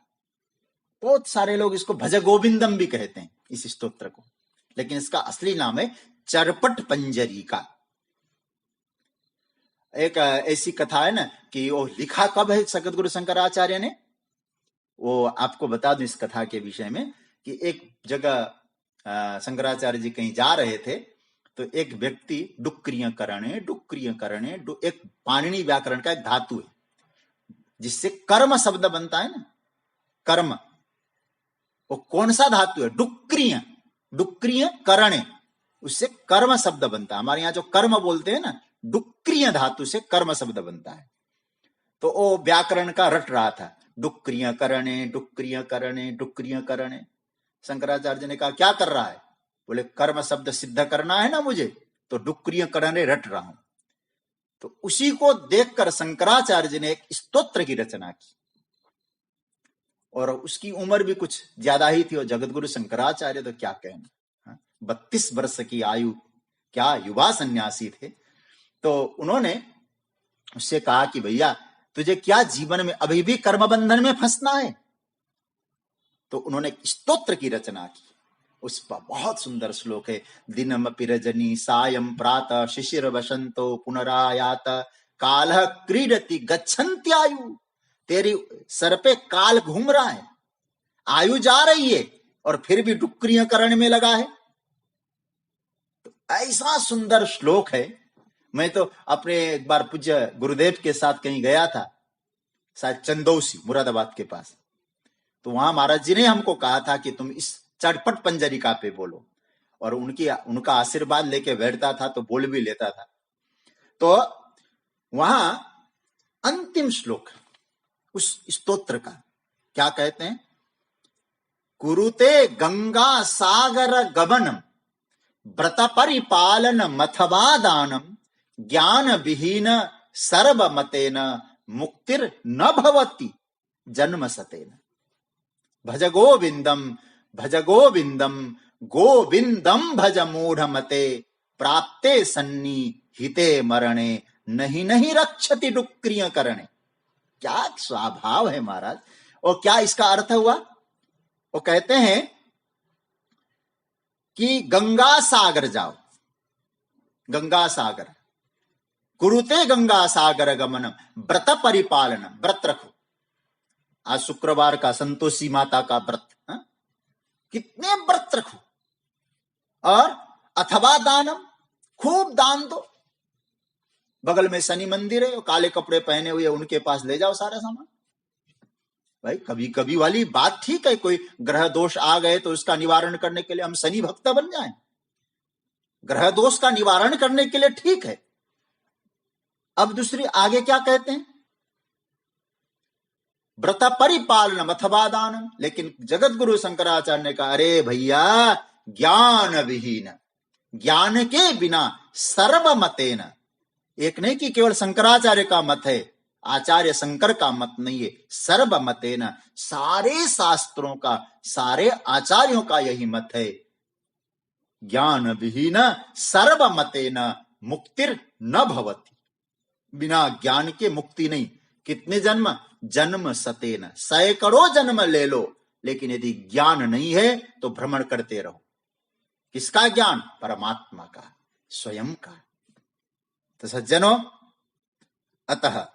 Speaker 1: बहुत सारे लोग इसको भज गोविंदम भी कहते हैं इस स्तोत्र को, लेकिन इसका असली नाम है चरपट पंजरिका। एक ऐसी कथा है ना कि वो लिखा कब है सदगुरु शंकराचार्य ने, वो आपको बता दूं इस कथा के विषय में कि एक जगह शंकराचार्य जी कहीं जा रहे थे, तो एक व्यक्ति डुक्रिय करणे, एक पाणिनि व्याकरण का एक धातु है जिससे कर्म शब्द बनता है ना, कर्म, वो कौन सा धातु है? डुक्रिय करणे, उससे कर्म शब्द बनता है। हमारे यहाँ जो कर्म बोलते हैं ना, डुक्रिय धातु से कर्म शब्द बनता है। तो वो व्याकरण का रट रहा था, डुक्रिय करणे। शंकराचार्य ने कहा क्या कर रहा है? बोले कर्म शब्द सिद्ध करना है ना मुझे, तो डुक्रिय करणे रट रहा हूं। तो उसी को देखकर शंकराचार्य जी ने एक स्तोत्र की रचना की, और उसकी उम्र भी कुछ ज्यादा ही थी। और जगतगुरु शंकराचार्य तो क्या कहना, 32 वर्ष की आयु, क्या युवा सन्यासी थे। तो उन्होंने उससे कहा कि भैया तुझे क्या जीवन में अभी भी कर्म बंधन में फंसना है? तो उन्होंने स्तोत्र की रचना की। उस पर बहुत सुंदर श्लोक है, दिनमपि रजनी सायं प्रातः शिशिर वसंतो पुनरायात कालः क्रीडति गच्छन्त्यायु। तेरी सर पे काल घूम रहा है, आयु जा रही है, और फिर भी डुक्रिय करने में लगा है। तो ऐसा सुंदर श्लोक है। मैं तो अपने एक बार पूज्य गुरुदेव के साथ कहीं गया था, शायद चंदौसी मुरादाबाद के पास। तो वहां महाराज जी ने हमको कहा था कि तुम इस चरपट पंजरिका पे बोलो, और उनका आशीर्वाद लेके बैठता था तो बोल भी लेता था। तो वहां अंतिम श्लोक उस स्तोत्र का क्या कहते हैं? कुरुते गंगा सागर गमनम व्रत परिपालन मथवा दानम ज्ञान विहीन सर्वमतेन मुक्तिर न भवति जन्म सतेन। भज गोविंदम गोविंदम भज मूढ़ मते प्राप्ते सन्नी हिते मरणे नहीं रक्षति डुक्रिय करणे। क्या स्वभाव है महाराज। और क्या इसका अर्थ हुआ? वो कहते हैं कि गंगा सागर जाओ, गंगा सागर, कुरुते गंगा सागर गमनम व्रत परिपालनम, व्रत रखो। आज शुक्रवार का संतोषी माता का व्रत, कितने व्रत रखो। और अथवा दानम, खूब दान दो। बगल में शनि मंदिर है, काले कपड़े पहने हुए उनके पास ले जाओ सारा सामान। भाई कभी कभी वाली बात ठीक है, कोई ग्रह दोष आ गए तो उसका निवारण करने के लिए हम शनि भक्त बन जाएं, ग्रह दोष का निवारण करने के लिए ठीक है। अब दूसरी आगे क्या कहते हैं? व्रत परिपालनम अथवा दानम। लेकिन जगत गुरु शंकराचार्य ने कहा अरे भैया ज्ञान विहीन, ज्ञान के बिना सर्वमतेन। एक नहीं कि केवल शंकराचार्य का मत है, आचार्य शंकर का मत नहीं है, सर्वमतेन, सारे शास्त्रों का, सारे आचार्यों का यही मत है। ज्ञान विहीन सर्वमतेन मुक्तिर न भवति, बिना ज्ञान के मुक्ति नहीं। कितने जन्म? जन्म सतेन, सैकड़ों जन्म ले लो, लेकिन यदि ज्ञान नहीं है तो भ्रमण करते रहो। किसका ज्ञान? परमात्मा का, स्वयं का। तो सज्जनों, अतः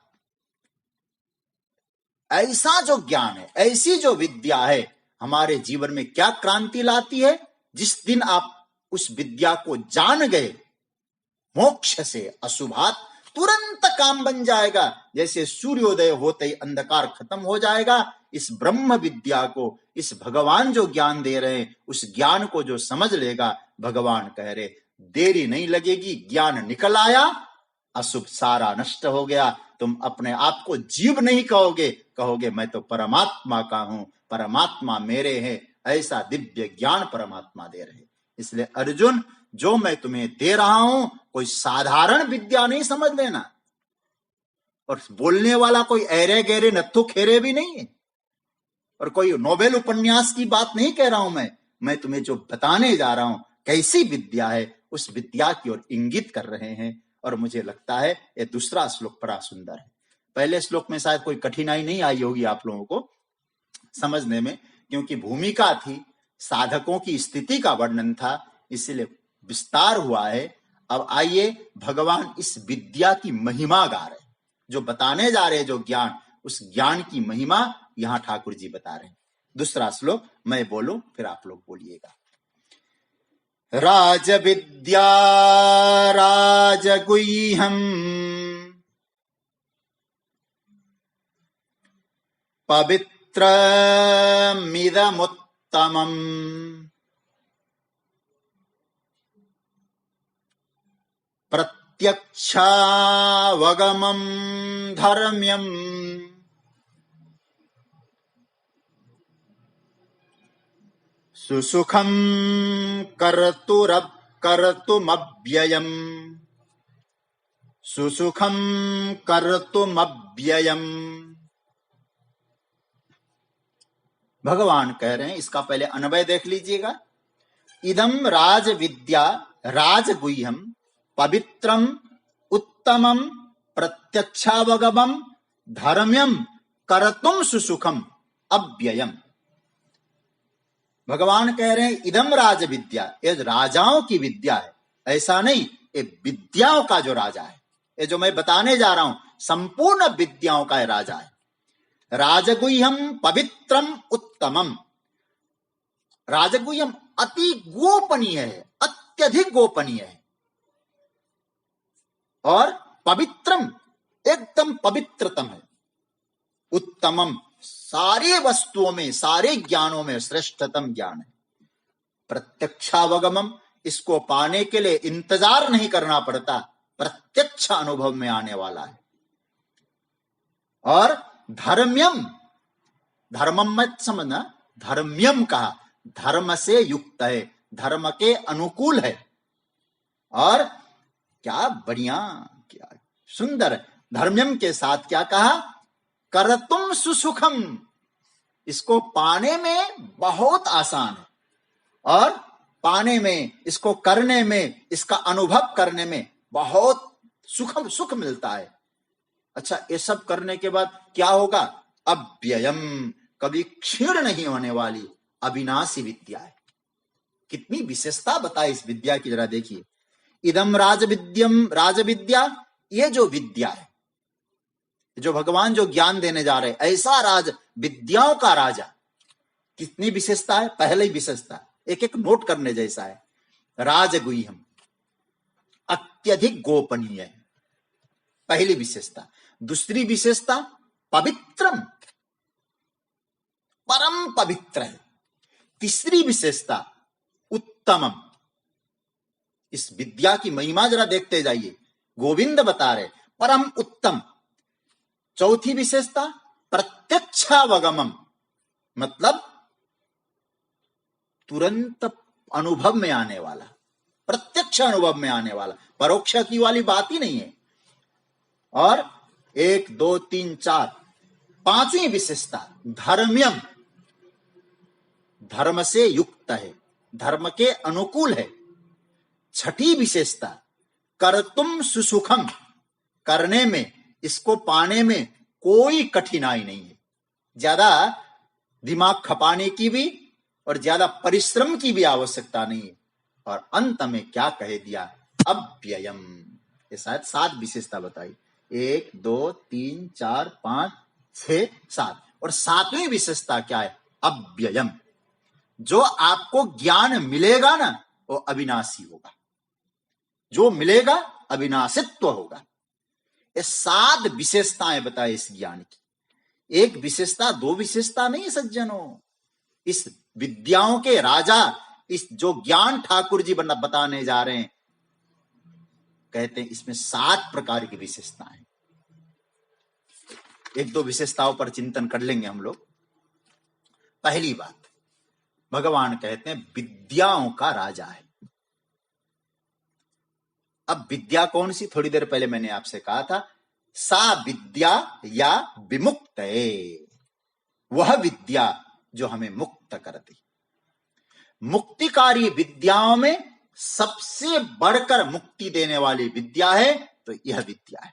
Speaker 1: ऐसा जो ज्ञान है, ऐसी जो विद्या है, हमारे जीवन में क्या क्रांति लाती है? जिस दिन आप उस विद्या को जान गए, मोक्ष से अशुभात तुरंत काम बन जाएगा। जैसे सूर्योदय होते ही अंधकार खत्म हो जाएगा। इस ब्रह्म विद्या को, इस भगवान जो ज्ञान दे रहे हैं, उस ज्ञान को जो समझ लेगा, भगवान कह रहे देरी नहीं लगेगी, ज्ञान निकल आया, अशुभ सारा नष्ट हो गया। तुम अपने आप को जीव नहीं कहोगे, कहोगे मैं तो परमात्मा का हूं, परमात्मा मेरे हैं। ऐसा दिव्य ज्ञान परमात्मा दे रहे। इसलिए अर्जुन, जो मैं तुम्हें दे रहा हूं, कोई साधारण विद्या नहीं समझ लेना। और बोलने वाला कोई ऐरे गहरे नत्थु खेरे भी नहीं है, और कोई नोबेल उपन्यास की बात नहीं कह रहा हूं। मैं तुम्हें जो बताने जा रहा हूं, कैसी विद्या है, उस विद्या की ओर इंगित कर रहे हैं। और मुझे लगता है ये दूसरा श्लोक बड़ा सुंदर है। पहले श्लोक में शायद कोई कठिनाई नहीं आई होगी आप लोगों को समझने में, क्योंकि भूमिका थी, साधकों की स्थिति का वर्णन था, इसलिए विस्तार हुआ है। अब आइए, भगवान इस विद्या की महिमा गा रहे, जो बताने जा रहे, जो ज्ञान, उस ज्ञान की महिमा यहां ठाकुर जी बता रहे हैं। दूसरा श्लोक मैं बोलूं, फिर आप लोग बोलिएगा। राज विद्या राजगुह्यम् पवित्रमिदमुत्तमम् प्रत्यक्षावगमम् धर्म्यम् सुसुखं कर्तुमव्ययम्, सुसुखं कर्तुमव्ययम्। भगवान कह रहे हैं, इसका पहले अन्वय देख लीजिएगा। इदम राज विद्या राजगुह्यम पवित्रम उत्तमम प्रत्यक्षावगमम धर्म्यम कर्तुम सुसुखम अव्ययम। भगवान कह रहे हैं इदम राज विद्या, ये राजाओं की विद्या है, ऐसा नहीं, ये विद्याओं का जो राजा है, ये जो मैं बताने जा रहा हूं, संपूर्ण विद्याओं का राजा है। राजगुह्यम पवित्रम उत्तमम। राजगुह्यम अति गोपनीय है, अत्यधिक गोपनीय है। और पवित्रम एकदम पवित्रतम है। उत्तमम सारे वस्तुओं में, सारे ज्ञानों में श्रेष्ठतम ज्ञान है। प्रत्यक्षावगमम, इसको पाने के लिए इंतजार नहीं करना पड़ता, प्रत्यक्ष अनुभव में आने वाला है। और धर्म्यम, धर्मम मत समझना, धर्म्यम कहा, धर्म से युक्त है, धर्म के अनुकूल है। और क्या बढ़िया, क्या सुंदर, धर्म्यम के साथ क्या कहा? करतुम सुसुखम, इसको पाने में बहुत आसान है, और पाने में, इसको करने में, इसका अनुभव करने में बहुत सुख मिलता है। अच्छा, ये सब करने के बाद क्या होगा? अव्ययम, कभी क्षीण नहीं होने वाली अविनाशी विद्या है। कितनी विशेषता बताई इस विद्या की, जरा देखिए। इदम राजविद्यम, राजविद्या, ये जो विद्या है, जो भगवान जो ज्ञान देने जा रहे, ऐसा राज, विद्याओं का राजा। कितनी विशेषता है, पहले ही विशेषता एक एक नोट करने जैसा है। राजगुह्यम, अत्यधिक गोपनीय है, पहली विशेषता। दूसरी विशेषता पवित्रम, परम पवित्र है। तीसरी विशेषता उत्तमम। इस विद्या की महिमा जरा देखते जाइए, गोविंद बता रहे परम उत्तम। चौथी विशेषता प्रत्यक्षावगमम, मतलब तुरंत अनुभव में आने वाला, प्रत्यक्ष अनुभव में आने वाला, परोक्ष की वाली बात ही नहीं है। और 1 2 3 4, पांचवी विशेषता धर्म्यम, धर्म से युक्त है, धर्म के अनुकूल है। छठी विशेषता कर्तुम सुसुखम, करने में, इसको पाने में कोई कठिनाई नहीं है, ज्यादा दिमाग खपाने की भी और ज्यादा परिश्रम की भी आवश्यकता नहीं है। और अंत में क्या कह दिया, अव्ययम। ये शायद 7 विशेषता बताई, 1 2 3 4 5 6 7, और 7वीं विशेषता क्या है, अव्ययम। जो आपको ज्ञान मिलेगा ना वो अविनाशी होगा, जो मिलेगा अविनाशित्व होगा। ये 7 विशेषताएं बताए इस ज्ञान की। एक विशेषता 2 विशेषता नहीं सज्जनों, इस विद्याओं के राजा, इस जो ज्ञान ठाकुर जी बताने जा रहे हैं, कहते हैं इसमें 7 प्रकार की विशेषताएं। 1-2 विशेषताओं पर चिंतन कर लेंगे हम लोग। पहली बात, भगवान कहते हैं विद्याओं का राजा है। अब विद्या कौन सी, थोड़ी देर पहले मैंने आपसे कहा था, सा विद्या या विमुक्त है, वह विद्या जो हमें मुक्त करती। मुक्तिकारी विद्याओं में सबसे बढ़कर मुक्ति देने वाली विद्या है तो यह विद्या है।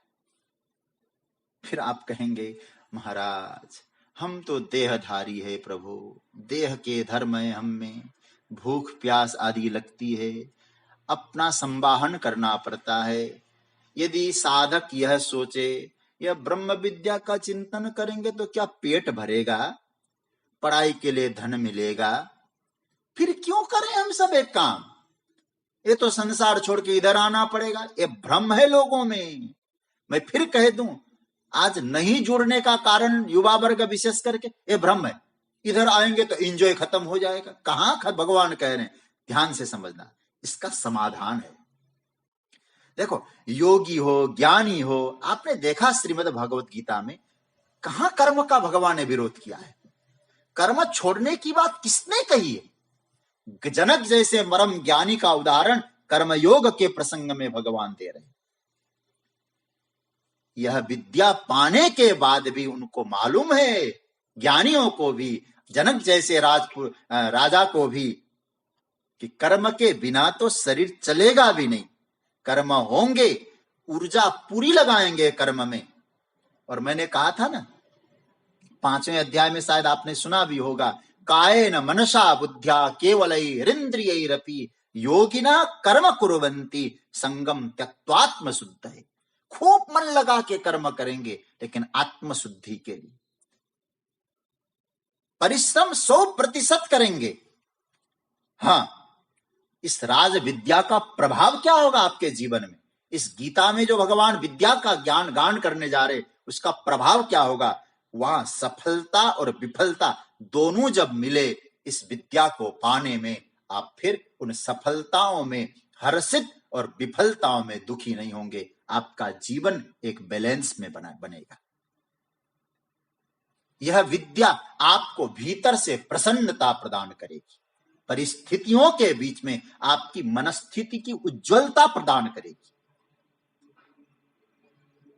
Speaker 1: फिर आप कहेंगे महाराज हम तो देहधारी है प्रभु, देह के धर्म है हम में, भूख प्यास आदि लगती है, अपना संवाहन करना पड़ता है। यदि साधक यह सोचे यह ब्रह्म विद्या का चिंतन करेंगे तो क्या पेट भरेगा, पढ़ाई के लिए धन मिलेगा, फिर क्यों करें हम सब एक काम, ये तो संसार छोड़ के इधर आना पड़ेगा। ये भ्रम है लोगों में। मैं फिर कह दूं, आज नहीं जुड़ने का कारण युवा वर्ग विशेष करके ये भ्रम है, इधर आएंगे तो एंजॉय खत्म हो जाएगा। कहां भगवान कह रहे हैं, ध्यान से समझना, इसका समाधान है। देखो योगी हो ज्ञानी हो, आपने देखा श्रीमद् भगवत गीता में कहां कर्म का भगवान ने विरोध किया है, कर्म छोड़ने की बात किसने कही है। जनक जैसे मरम ज्ञानी का उदाहरण कर्मयोग के प्रसंग में भगवान दे रहे हैं। यह विद्या पाने के बाद भी उनको मालूम है, ज्ञानियों को भी, जनक जैसे राजा को भी, कि कर्म के बिना तो शरीर चलेगा भी नहीं, कर्म होंगे, ऊर्जा पूरी लगाएंगे कर्म में। और मैंने कहा था ना 5वें अध्याय में, शायद आपने सुना भी होगा, कायेन मनसा बुद्ध्या केवलैरिंद्रियैरपि योगिना कर्म कुर्वन्ति संगम त्यक्त्वात्म शुद्ध है। खूब मन लगा के कर्म करेंगे लेकिन आत्मशुद्धि के लिए परिश्रम 100% करेंगे। हाँ, इस राज विद्या का प्रभाव क्या होगा आपके जीवन में, इस गीता में जो भगवान विद्या का ज्ञान गान करने जा रहे उसका प्रभाव क्या होगा। वहां सफलता और विफलता दोनों जब मिले इस विद्या को पाने में, आप फिर उन सफलताओं में हर्षित और विफलताओं में दुखी नहीं होंगे। आपका जीवन एक बैलेंस में बनेगा। यह विद्या आपको भीतर से प्रसन्नता प्रदान करेगी, परिस्थितियों के बीच में आपकी मनस्थिति की उज्जवलता प्रदान करेगी।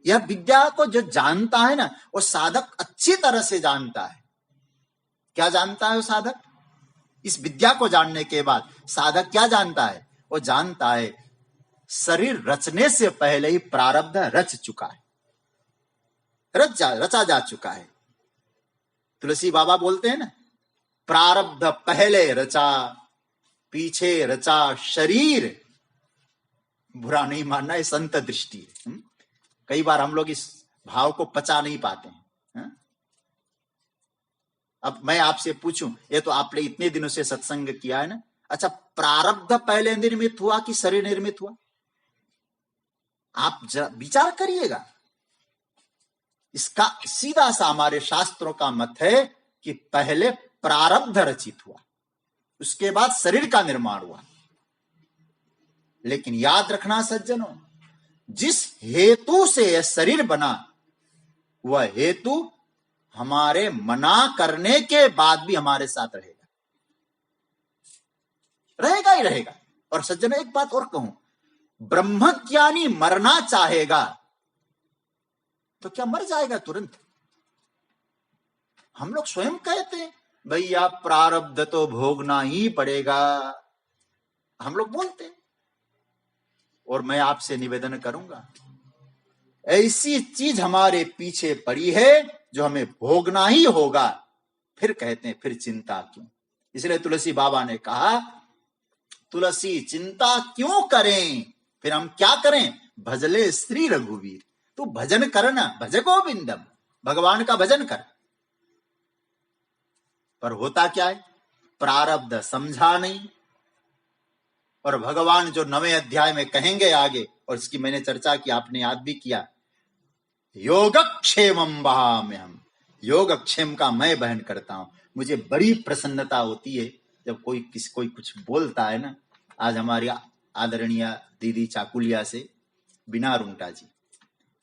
Speaker 1: यह विद्या को जो जानता है ना, वो साधक अच्छी तरह से जानता है। क्या जानता है वो साधक? इस विद्या को जानने के बाद साधक क्या जानता है? वो जानता है शरीर रचने से पहले ही प्रारब्ध रच चुका है, रचा जा चुका है। तुलसी बाबा बोलते हैं ना, प्रारब्ध पहले रचा पीछे रचा शरीर। बुरा नहीं मानना, ये संत दृष्टि है। कई बार हम लोग इस भाव को पचा नहीं पाते हैं। अब मैं आपसे पूछूं, ये तो आपने इतने दिनों से सत्संग किया है ना, अच्छा प्रारब्ध पहले निर्मित हुआ कि शरीर निर्मित हुआ? आप विचार करिएगा। इसका सीधा सा हमारे शास्त्रों का मत है कि पहले प्रारब्ध रचित हुआ, उसके बाद शरीर का निर्माण हुआ। लेकिन याद रखना सज्जनों, जिस हेतु से यह शरीर बना वह हेतु हमारे मना करने के बाद भी हमारे साथ रहेगा, रहेगा ही रहेगा। और सज्जनों एक बात और कहूं, ब्रह्मज्ञानी मरना चाहेगा तो क्या मर जाएगा तुरंत? हम लोग स्वयं कहते हैं भैया प्रारब्ध तो भोगना ही पड़ेगा, हम लोग बोलते हैं। और मैं आपसे निवेदन करूंगा, ऐसी चीज हमारे पीछे पड़ी है जो हमें भोगना ही होगा, फिर कहते हैं फिर चिंता क्यों। इसलिए तुलसी बाबा ने कहा, तुलसी चिंता क्यों करें, फिर हम क्या करें, भजले श्री रघुवीर। तू भजन करना, भज गोविंदम, भगवान का भजन कर। पर होता क्या है, प्रारब्ध समझा नहीं। और भगवान जो 9वें अध्याय में कहेंगे आगे, और इसकी मैंने चर्चा की, आपने याद भी किया, योगक्षेमम वहाम्यहम्, योगक्षेम का मैं बहन करता हूं। मुझे बड़ी प्रसन्नता होती है जब कोई कुछ बोलता है ना। आज हमारी आदरणीय दीदी चाकुलिया से बिना रुंगटा जी,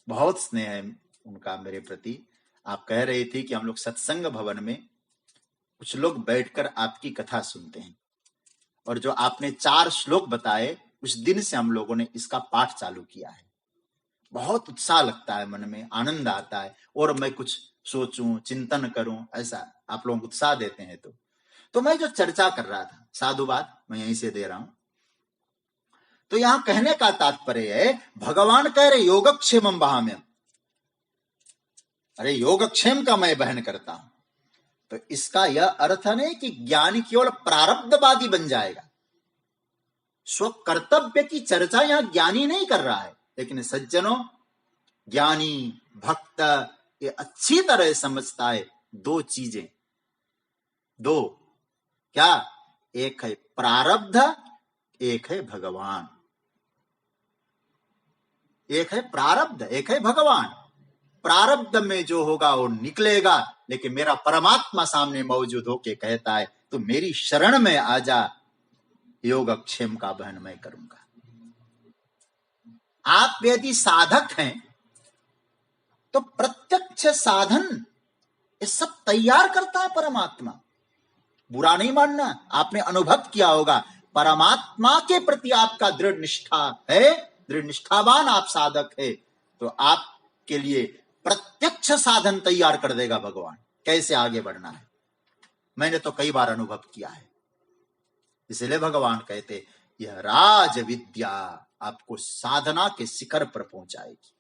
Speaker 1: बहुत स्नेह है उनका मेरे प्रति। आप कह रही थी कि हम लोग सत्संग भवन में कुछ लोग बैठकर आपकी कथा सुनते हैं, और जो आपने 4 श्लोक बताए, उस दिन से हम लोगों ने इसका पाठ चालू किया है। बहुत उत्साह लगता है, मन में आनंद आता है, और मैं कुछ सोचूं, चिंतन करूं, ऐसा आप लोग उत्साह देते हैं। तो मैं जो चर्चा कर रहा था, साधुवाद मैं यहीं से दे रहा हूं। तो यहां कहने का तात्पर्य है, भगवान कह रहे योगक्षेमम वहाम्यहम्, अरे योगक्षेम का मैं बहन करता हूं। तो इसका यह अर्थ नहीं कि ज्ञानी केवल प्रारब्धवादी बन जाएगा। स्व कर्तव्य की चर्चा यहां ज्ञानी नहीं कर रहा है, लेकिन सज्जनों, ज्ञानी भक्त ये अच्छी तरह समझता है 2 चीजें, 2 क्या, एक है प्रारब्ध, एक है भगवान। एक है प्रारब्ध, एक है भगवान। प्रारब्ध में जो होगा वो निकलेगा, लेकिन मेरा परमात्मा सामने मौजूद होके कहता है, तो मेरी शरण में आ जा, योगक्षेम का बहन मैं करूंगा। आप यदि साधक हैं तो प्रत्यक्ष साधन ये सब तैयार करता है परमात्मा। बुरा नहीं मानना, आपने अनुभव किया होगा, परमात्मा के प्रति आपका दृढ़ निष्ठा है, दृढ़ निष्ठावान आप साधक है, तो आपके लिए प्रत्यक्ष साधन तैयार कर देगा भगवान, कैसे आगे बढ़ना है। मैंने तो कई बार अनुभव किया है। इसलिए भगवान कहते, यह राज विद्या आपको साधना के शिखर पर पहुंचाएगी।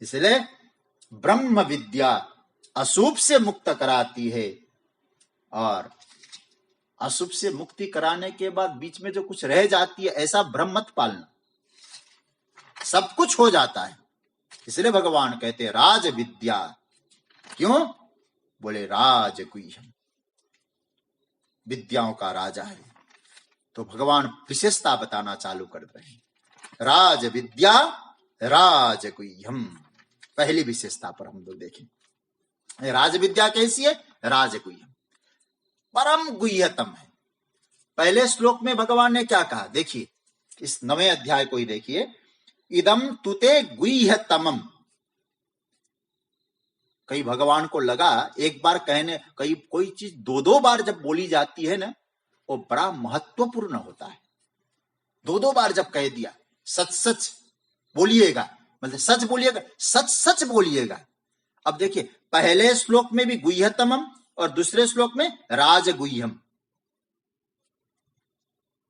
Speaker 1: इसलिए ब्रह्म विद्या अशुभ से मुक्त कराती है, और अशुभ से मुक्ति कराने के बाद बीच में जो कुछ रह जाती है, ऐसा भ्रम मत पालना, सब कुछ हो जाता है। इसलिए भगवान कहते राज विद्या, क्यों, बोले राज गुह्यम, विद्याओं का राजा है। तो भगवान विशेषता बताना चालू कर रहे हैं, राज विद्या राज गुह्यम। पहली विशेषता पर हम लोग देखें, राज विद्या कैसी है, राज गुह्यम, परम गुह्यतम है। पहले श्लोक में भगवान ने क्या कहा, देखिए इस 9वें अध्याय को ही देखिए, इदम तुते गुह्यतमम। कई भगवान को लगा एक बार कहने, कई कोई चीज 2-2 बार जब बोली जाती है ना, वो बड़ा महत्वपूर्ण होता है। 2-2 बार जब कह दिया, सच सच बोलिएगा, मतलब सच बोलिएगा, सच सच बोलिएगा। अब देखिए पहले श्लोक में भी गुह्यतमम और दूसरे श्लोक में राजगुह्यम,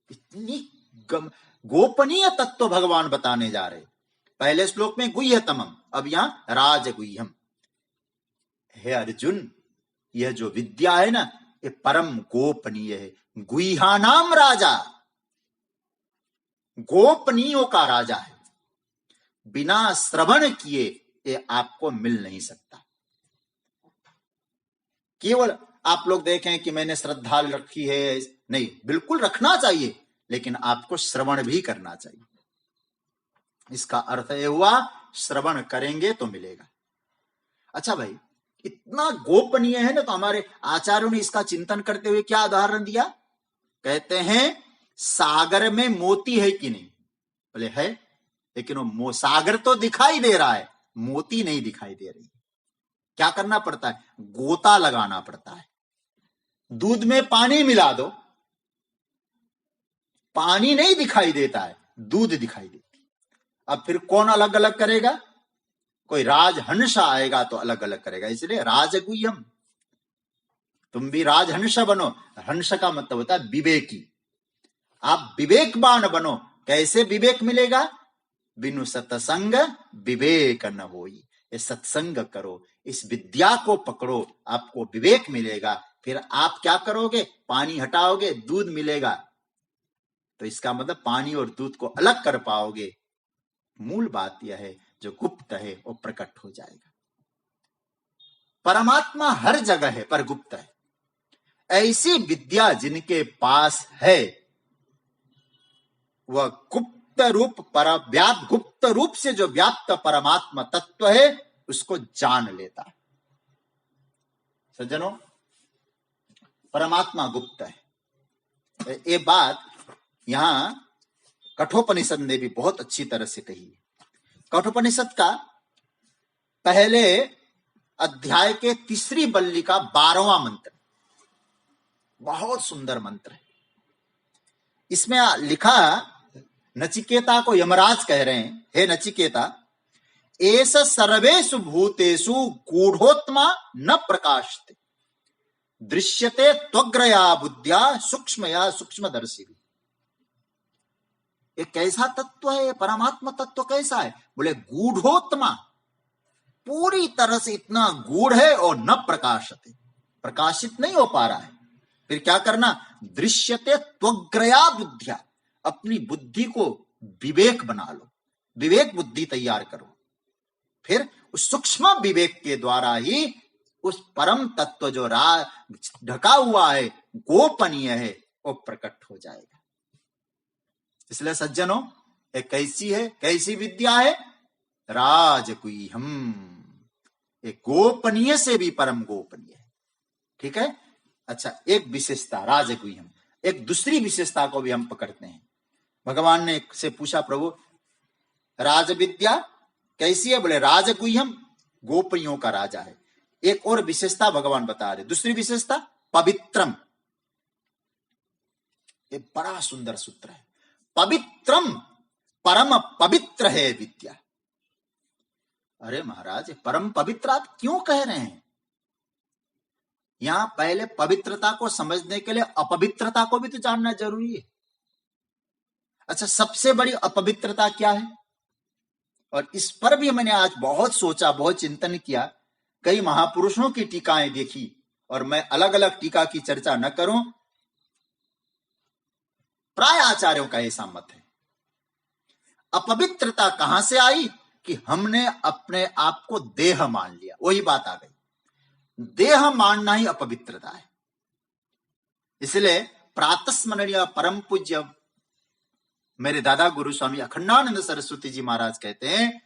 Speaker 1: इतनी गोपनीय तत्व भगवान बताने जा रहे। पहले श्लोक में गुह्यतमम, अब यहां राजगुह्यम। हे अर्जुन, यह जो विद्या है ना, ये परम गोपनीय है। गुह्यानाम राजा, गोपनीयों का राजा है, बिना श्रवण किए ये आपको मिल नहीं सकता। केवल आप लोग देखें कि मैंने श्रद्धा रखी है, नहीं, बिल्कुल रखना चाहिए, लेकिन आपको श्रवण भी करना चाहिए। इसका अर्थ यह हुआ, श्रवण करेंगे तो मिलेगा। अच्छा भाई, इतना गोपनीय है ना, तो हमारे आचार्यों ने इसका चिंतन करते हुए क्या उदाहरण दिया, कहते हैं सागर में मोती है कि नहीं, बोले है, लेकिन वो सागर तो दिखाई दे रहा है, मोती नहीं दिखाई दे रही। क्या करना पड़ता है, गोता लगाना पड़ता है। दूध में पानी मिला दो, पानी नहीं दिखाई देता है, दूध दिखाई देती। अब फिर कौन अलग अलग करेगा, कोई राजहंस आएगा तो अलग अलग करेगा, इसलिए राजगुह्यम। तुम भी राजहंस बनो। हंस का मतलब होता है विवेकी। आप विवेकवान बनो। कैसे विवेक मिलेगा? बिनु सत्संग विवेक न होई। ये सत्संग करो, इस विद्या को पकड़ो, आपको विवेक मिलेगा। फिर आप क्या करोगे? पानी हटाओगे, दूध मिलेगा। तो इसका मतलब पानी और दूध को अलग कर पाओगे। मूल बात यह है, जो गुप्त है वो प्रकट हो जाएगा। परमात्मा हर जगह है पर गुप्त है। ऐसी विद्या जिनके पास है वह गुप्त रूप गुप्त रूप से जो व्याप्त परमात्मा तत्व है उसको जान लेता है। सज्जनों, परमात्मा गुप्त है। ये बात यहां कठोपनिषद ने भी बहुत अच्छी तरह से कही है। कठोपनिषद का पहले अध्याय के 3री बल्ली का 12वां मंत्र बहुत सुंदर मंत्र है। इसमें लिखा, नचिकेता को यमराज कह रहे हैं, हे नचिकेता, एस सर्वेषु भूतेषु गूढ़ोत्मा न प्रकाशते दृश्यते त्वग्रया बुद्ध्या सूक्ष्मया सूक्ष्मदर्शी। ये कैसा तत्व है? परमात्मा तत्व कैसा है? बोले गूढ़ोत्मा, पूरी तरह से इतना गूढ़ है और न प्रकाशते, प्रकाशित नहीं हो पा रहा है। फिर क्या करना? दृश्यते त्वग्रया बुद्धिया, अपनी बुद्धि को विवेक बना लो, विवेक बुद्धि तैयार करो। फिर उस सूक्ष्म विवेक के द्वारा ही उस परम तत्व जो ढका हुआ है, गोपनीय है, वो प्रकट हो जाएगा। इसलिए सज्जनों, एक कैसी है, कैसी विद्या है? राजगुह्यम। एक गोपनीय से भी परम गोपनीय है। ठीक है। अच्छा, एक विशेषता राजगुह्यम। एक दूसरी विशेषता को भी हम पकड़ते हैं। भगवान ने से पूछा, प्रभु राज विद्या कैसी है? बोले राजगुह्यम, गोपियों का राजा है। एक और विशेषता भगवान बता रहे, दूसरी विशेषता पवित्रम। ये बड़ा सुंदर सूत्र है। पवित्रम, परम पवित्र है विद्या। अरे महाराज, परम पवित्र आप क्यों कह रहे हैं? यहां पहले पवित्रता को समझने के लिए अपवित्रता को भी तो जानना जरूरी है। अच्छा, सबसे बड़ी अपवित्रता क्या है? और इस पर भी मैंने आज बहुत सोचा, बहुत चिंतन किया। कई महापुरुषों की टीकाएं देखी, और मैं अलग अलग टीका की चर्चा न करूं, प्राय आचार्यों का ऐसा मत है। अपवित्रता कहां से आई? कि हमने अपने आप को देह मान लिया, वही बात आ गई। देह मानना ही अपवित्रता है। इसलिए प्रातस्मरणीय परम पूज्य मेरे दादा गुरु स्वामी अखंडानंद सरस्वती जी महाराज कहते हैं,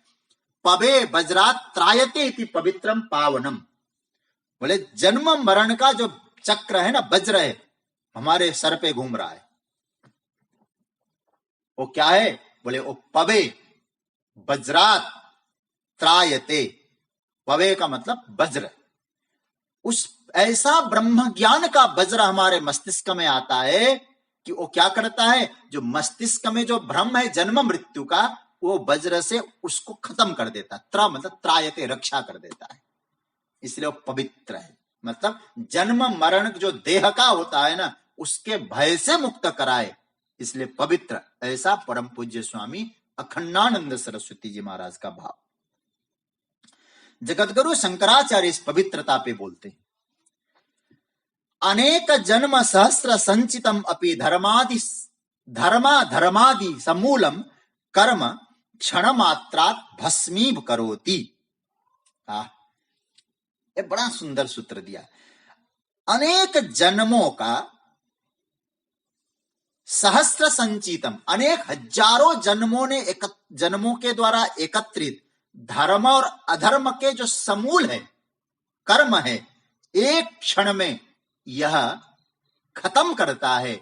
Speaker 1: पवे वज्रात त्रायते इति पवित्रम पावनम। बोले जन्म मरण का जो चक्र है ना, वज्र है, हमारे सर पे घूम रहा है, वो क्या है? बोले वो पवे वज्रात त्रायते। पवे का मतलब वज्र। उस ऐसा ब्रह्म ज्ञान का वज्र हमारे मस्तिष्क में आता है कि वो क्या करता है? जो मस्तिष्क में जो भ्रम है जन्म मृत्यु का, वो वज्र से उसको खत्म कर देता है। त्र मतलब त्रायते, रक्षा कर देता है। इसलिए वो पवित्र है। मतलब जन्म मरण जो देह का होता है ना, उसके भय से मुक्त कराए, इसलिए पवित्र। ऐसा परम पूज्य स्वामी अखंडानंद सरस्वती जी महाराज का भाव। जगतगुरु शंकराचार्य इस पवित्रता पे बोलते हैं, अनेक जन्म सहस्र संचितम अपि धर्मादि समूलम कर्म क्षण मात्रात भस्मीभ करोति। ये बड़ा सुंदर सूत्र दिया। अनेक जन्मों का सहस्र संचितम, अनेक हजारों जन्मों के द्वारा एकत्रित धर्म और अधर्म के जो समूल है, कर्म है, एक क्षण में यह खत्म करता है।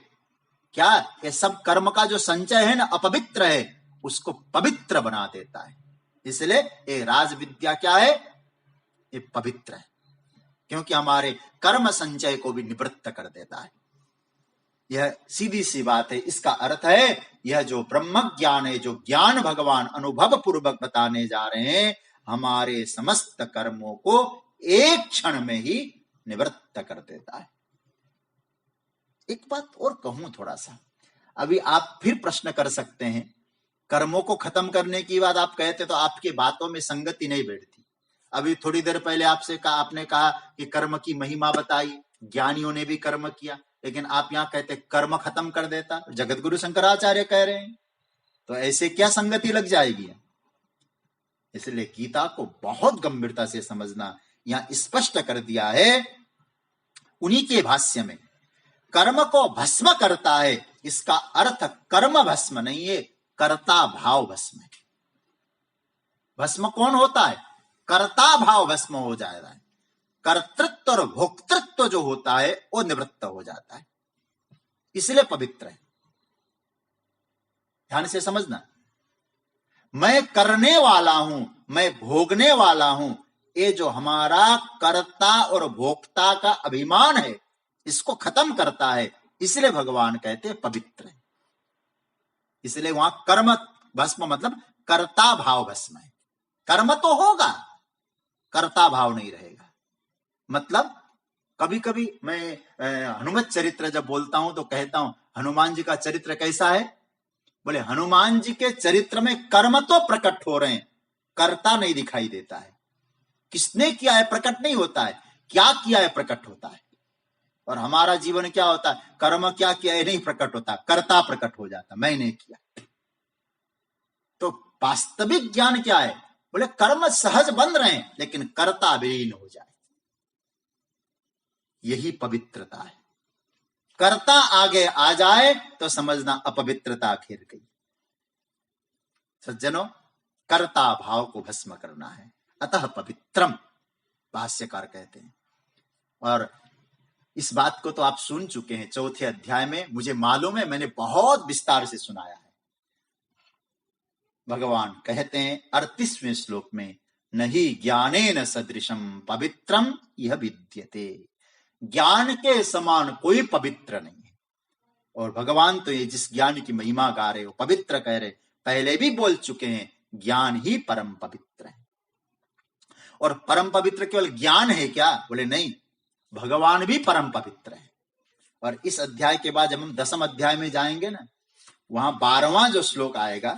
Speaker 1: क्या? ये सब कर्म का जो संचय है ना, अपवित्र है, उसको पवित्र बना देता है। इसलिए ये राज विद्या क्या है? ये पवित्र है, क्योंकि हमारे कर्म संचय को भी निवृत्त कर देता है। यह सीधी सी बात है। इसका अर्थ है, यह जो ब्रह्म ज्ञान है, जो ज्ञान भगवान अनुभव पूर्वक बताने जा रहे हैं, हमारे समस्त कर्मों को एक क्षण में ही निवृत्त कर देता है। एक बात और कहूं थोड़ा सा, अभी आप फिर प्रश्न कर सकते हैं, कर्मों को खत्म करने की बात आप कहते तो आपकी बातों में संगति नहीं बैठती। अभी थोड़ी देर पहले आपने कहा कि कर्म की महिमा बताई, ज्ञानियों ने भी कर्म किया, लेकिन आप यहां कहते कर्म खत्म कर देता, जगत गुरु शंकराचार्य कह रहे हैं, तो ऐसे क्या संगति लग जाएगी। इसलिए गीता को बहुत गंभीरता से समझना। यहां स्पष्ट कर दिया है उन्हीं के भाष्य में, कर्म को भस्म करता है, इसका अर्थ कर्म भस्म नहीं है, कर्ता भाव भस्म है। भस्म कौन होता है? कर्ता भाव भस्म हो जाता है। कर्तृत्व और भोक्तृत्व जो होता है वो निवृत्त हो जाता है, इसलिए पवित्र है। ध्यान से समझना, मैं करने वाला हूं, मैं भोगने वाला हूं, ये जो हमारा कर्ता और भोक्ता का अभिमान है, इसको खत्म करता है, इसलिए भगवान कहते हैं पवित्र है। इसलिए वहां कर्म भस्म मतलब कर्ता भाव भस्म है। कर्म तो होगा, कर्ता भाव नहीं रहेगा। मतलब कभी कभी मैं हनुमत चरित्र जब बोलता हूं तो कहता हूं हनुमान जी का चरित्र कैसा है। बोले हनुमान जी के चरित्र में कर्म तो प्रकट हो रहे हैं, कर्ता नहीं दिखाई देता है। किसने किया है प्रकट नहीं होता है, क्या किया है प्रकट होता है। और हमारा जीवन क्या होता है, कर्म क्या किया है नहीं प्रकट होता, कर्ता प्रकट हो जाता, मैंने किया। तो वास्तविक ज्ञान क्या है? बोले कर्म सहज बन रहे हैं, लेकिन कर्ता विलीन हो जाए, यही पवित्रता है। कर्ता आगे आ जाए तो समझना अपवित्रता घेर गई। सज्जनों, कर्ता भाव को भस्म करना है, अतः पवित्रम भाष्यकार कहते हैं। और इस बात को तो आप सुन चुके हैं चौथे अध्याय में, मुझे मालूम है मैंने बहुत विस्तार से सुनाया है। भगवान कहते हैं 38वें श्लोक में, नहीं ज्ञानेन सदृशम पवित्रम यह विद्यते। ज्ञान के समान कोई पवित्र नहीं है। और भगवान तो ये जिस ज्ञान की महिमा गा रहे हो, पवित्र कह रहे, पहले भी बोल चुके हैं, ज्ञान ही परम पवित्र है। और परम पवित्र केवल ज्ञान है क्या? बोले नहीं, भगवान भी परम पवित्र है। और इस अध्याय के बाद जब हम 10वें अध्याय में जाएंगे ना, वहां 12वां जो श्लोक आएगा,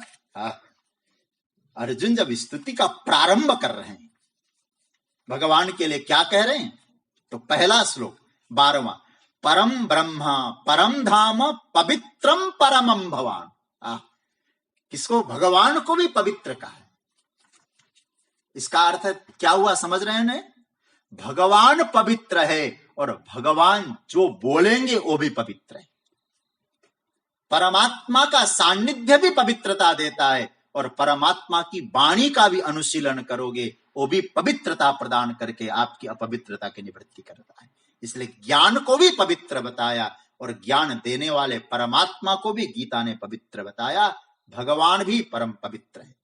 Speaker 1: अर्जुन जब स्तुति का प्रारंभ कर रहे हैं भगवान के लिए, क्या कह रहे हैं? तो पहला श्लोक 12वां, परम ब्रह्मा परम धाम पवित्रम परमम भवान। किसको? भगवान को भी पवित्र कहा है। इसका अर्थ क्या हुआ समझ रहे हैं? भगवान पवित्र है और भगवान जो बोलेंगे वो भी पवित्र है। परमात्मा का सान्निध्य भी पवित्रता देता है, और परमात्मा की वाणी का भी अनुशीलन करोगे वो भी पवित्रता प्रदान करके आपकी अपवित्रता की निवृत्ति करता है। इसलिए ज्ञान को भी पवित्र बताया, और ज्ञान देने वाले परमात्मा को भी गीता ने पवित्र बताया। भगवान भी परम पवित्र है।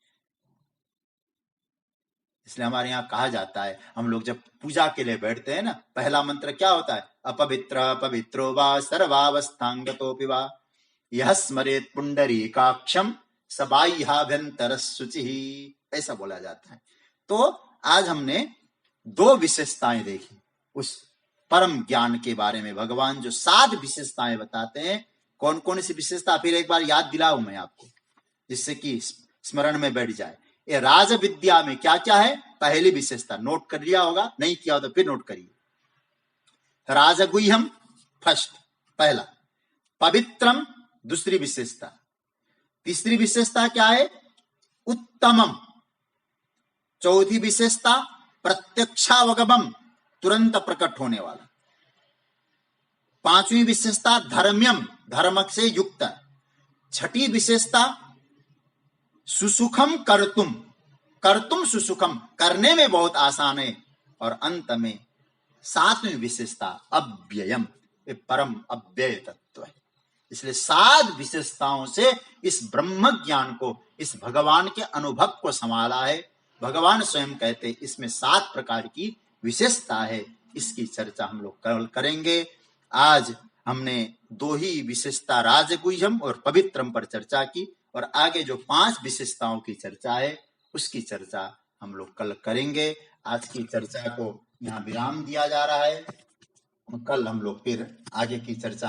Speaker 1: इसलिए हमारे यहाँ कहा जाता है, हम लोग जब पूजा के लिए बैठते हैं ना, पहला मंत्र क्या होता है? अपवित्र पवित्रो वा सर्वावस्थांगतोपि वा यह स्मरेत पुंडरीकाक्षम सबाह्याभ्यंतर शुचि, ऐसा बोला जाता है। तो आज हमने 2 विशेषताएं देखी उस परम ज्ञान के बारे में। भगवान जो 7 विशेषताएं बताते हैं, कौन कौन सी विशेषता फिर एक बार याद दिलाऊं मैं आपको, जिससे कि स्मरण में बैठ जाए। ये राज विद्या में क्या क्या है? पहली विशेषता नोट कर लिया होगा, नहीं किया हो तो फिर नोट करिए। राजगुह्यम फर्स्ट, पहला। पवित्रम दूसरी विशेषता। तीसरी विशेषता क्या है? उत्तमम। चौथी विशेषता प्रत्यक्षावगमम, तुरंत प्रकट होने वाला। 5वीं विशेषता धर्म्यम, धर्म से युक्त। 6ठी विशेषता सुसुखम कर्तुम, कर्तुम सुसुखम, करने में बहुत आसान है। और अंत में 7वीं विशेषता अव्ययम, परम अव्यय तत्व है। इसलिए 7 विशेषताओं से इस ब्रह्म ज्ञान को, इस भगवान के अनुभव को संभाला है। भगवान स्वयं कहते इसमें 7 प्रकार की विशेषता है। इसकी चर्चा हम लोग कल करेंगे। आज हमने 2 ही विशेषता राजगुह्यम और पवित्रम पर चर्चा की, और आगे जो 5 विशेषताओं की चर्चा है उसकी चर्चा हम लोग कल करेंगे। आज की चर्चा को यहाँ विराम दिया जा रहा है। कल हम लोग फिर आगे की चर्चा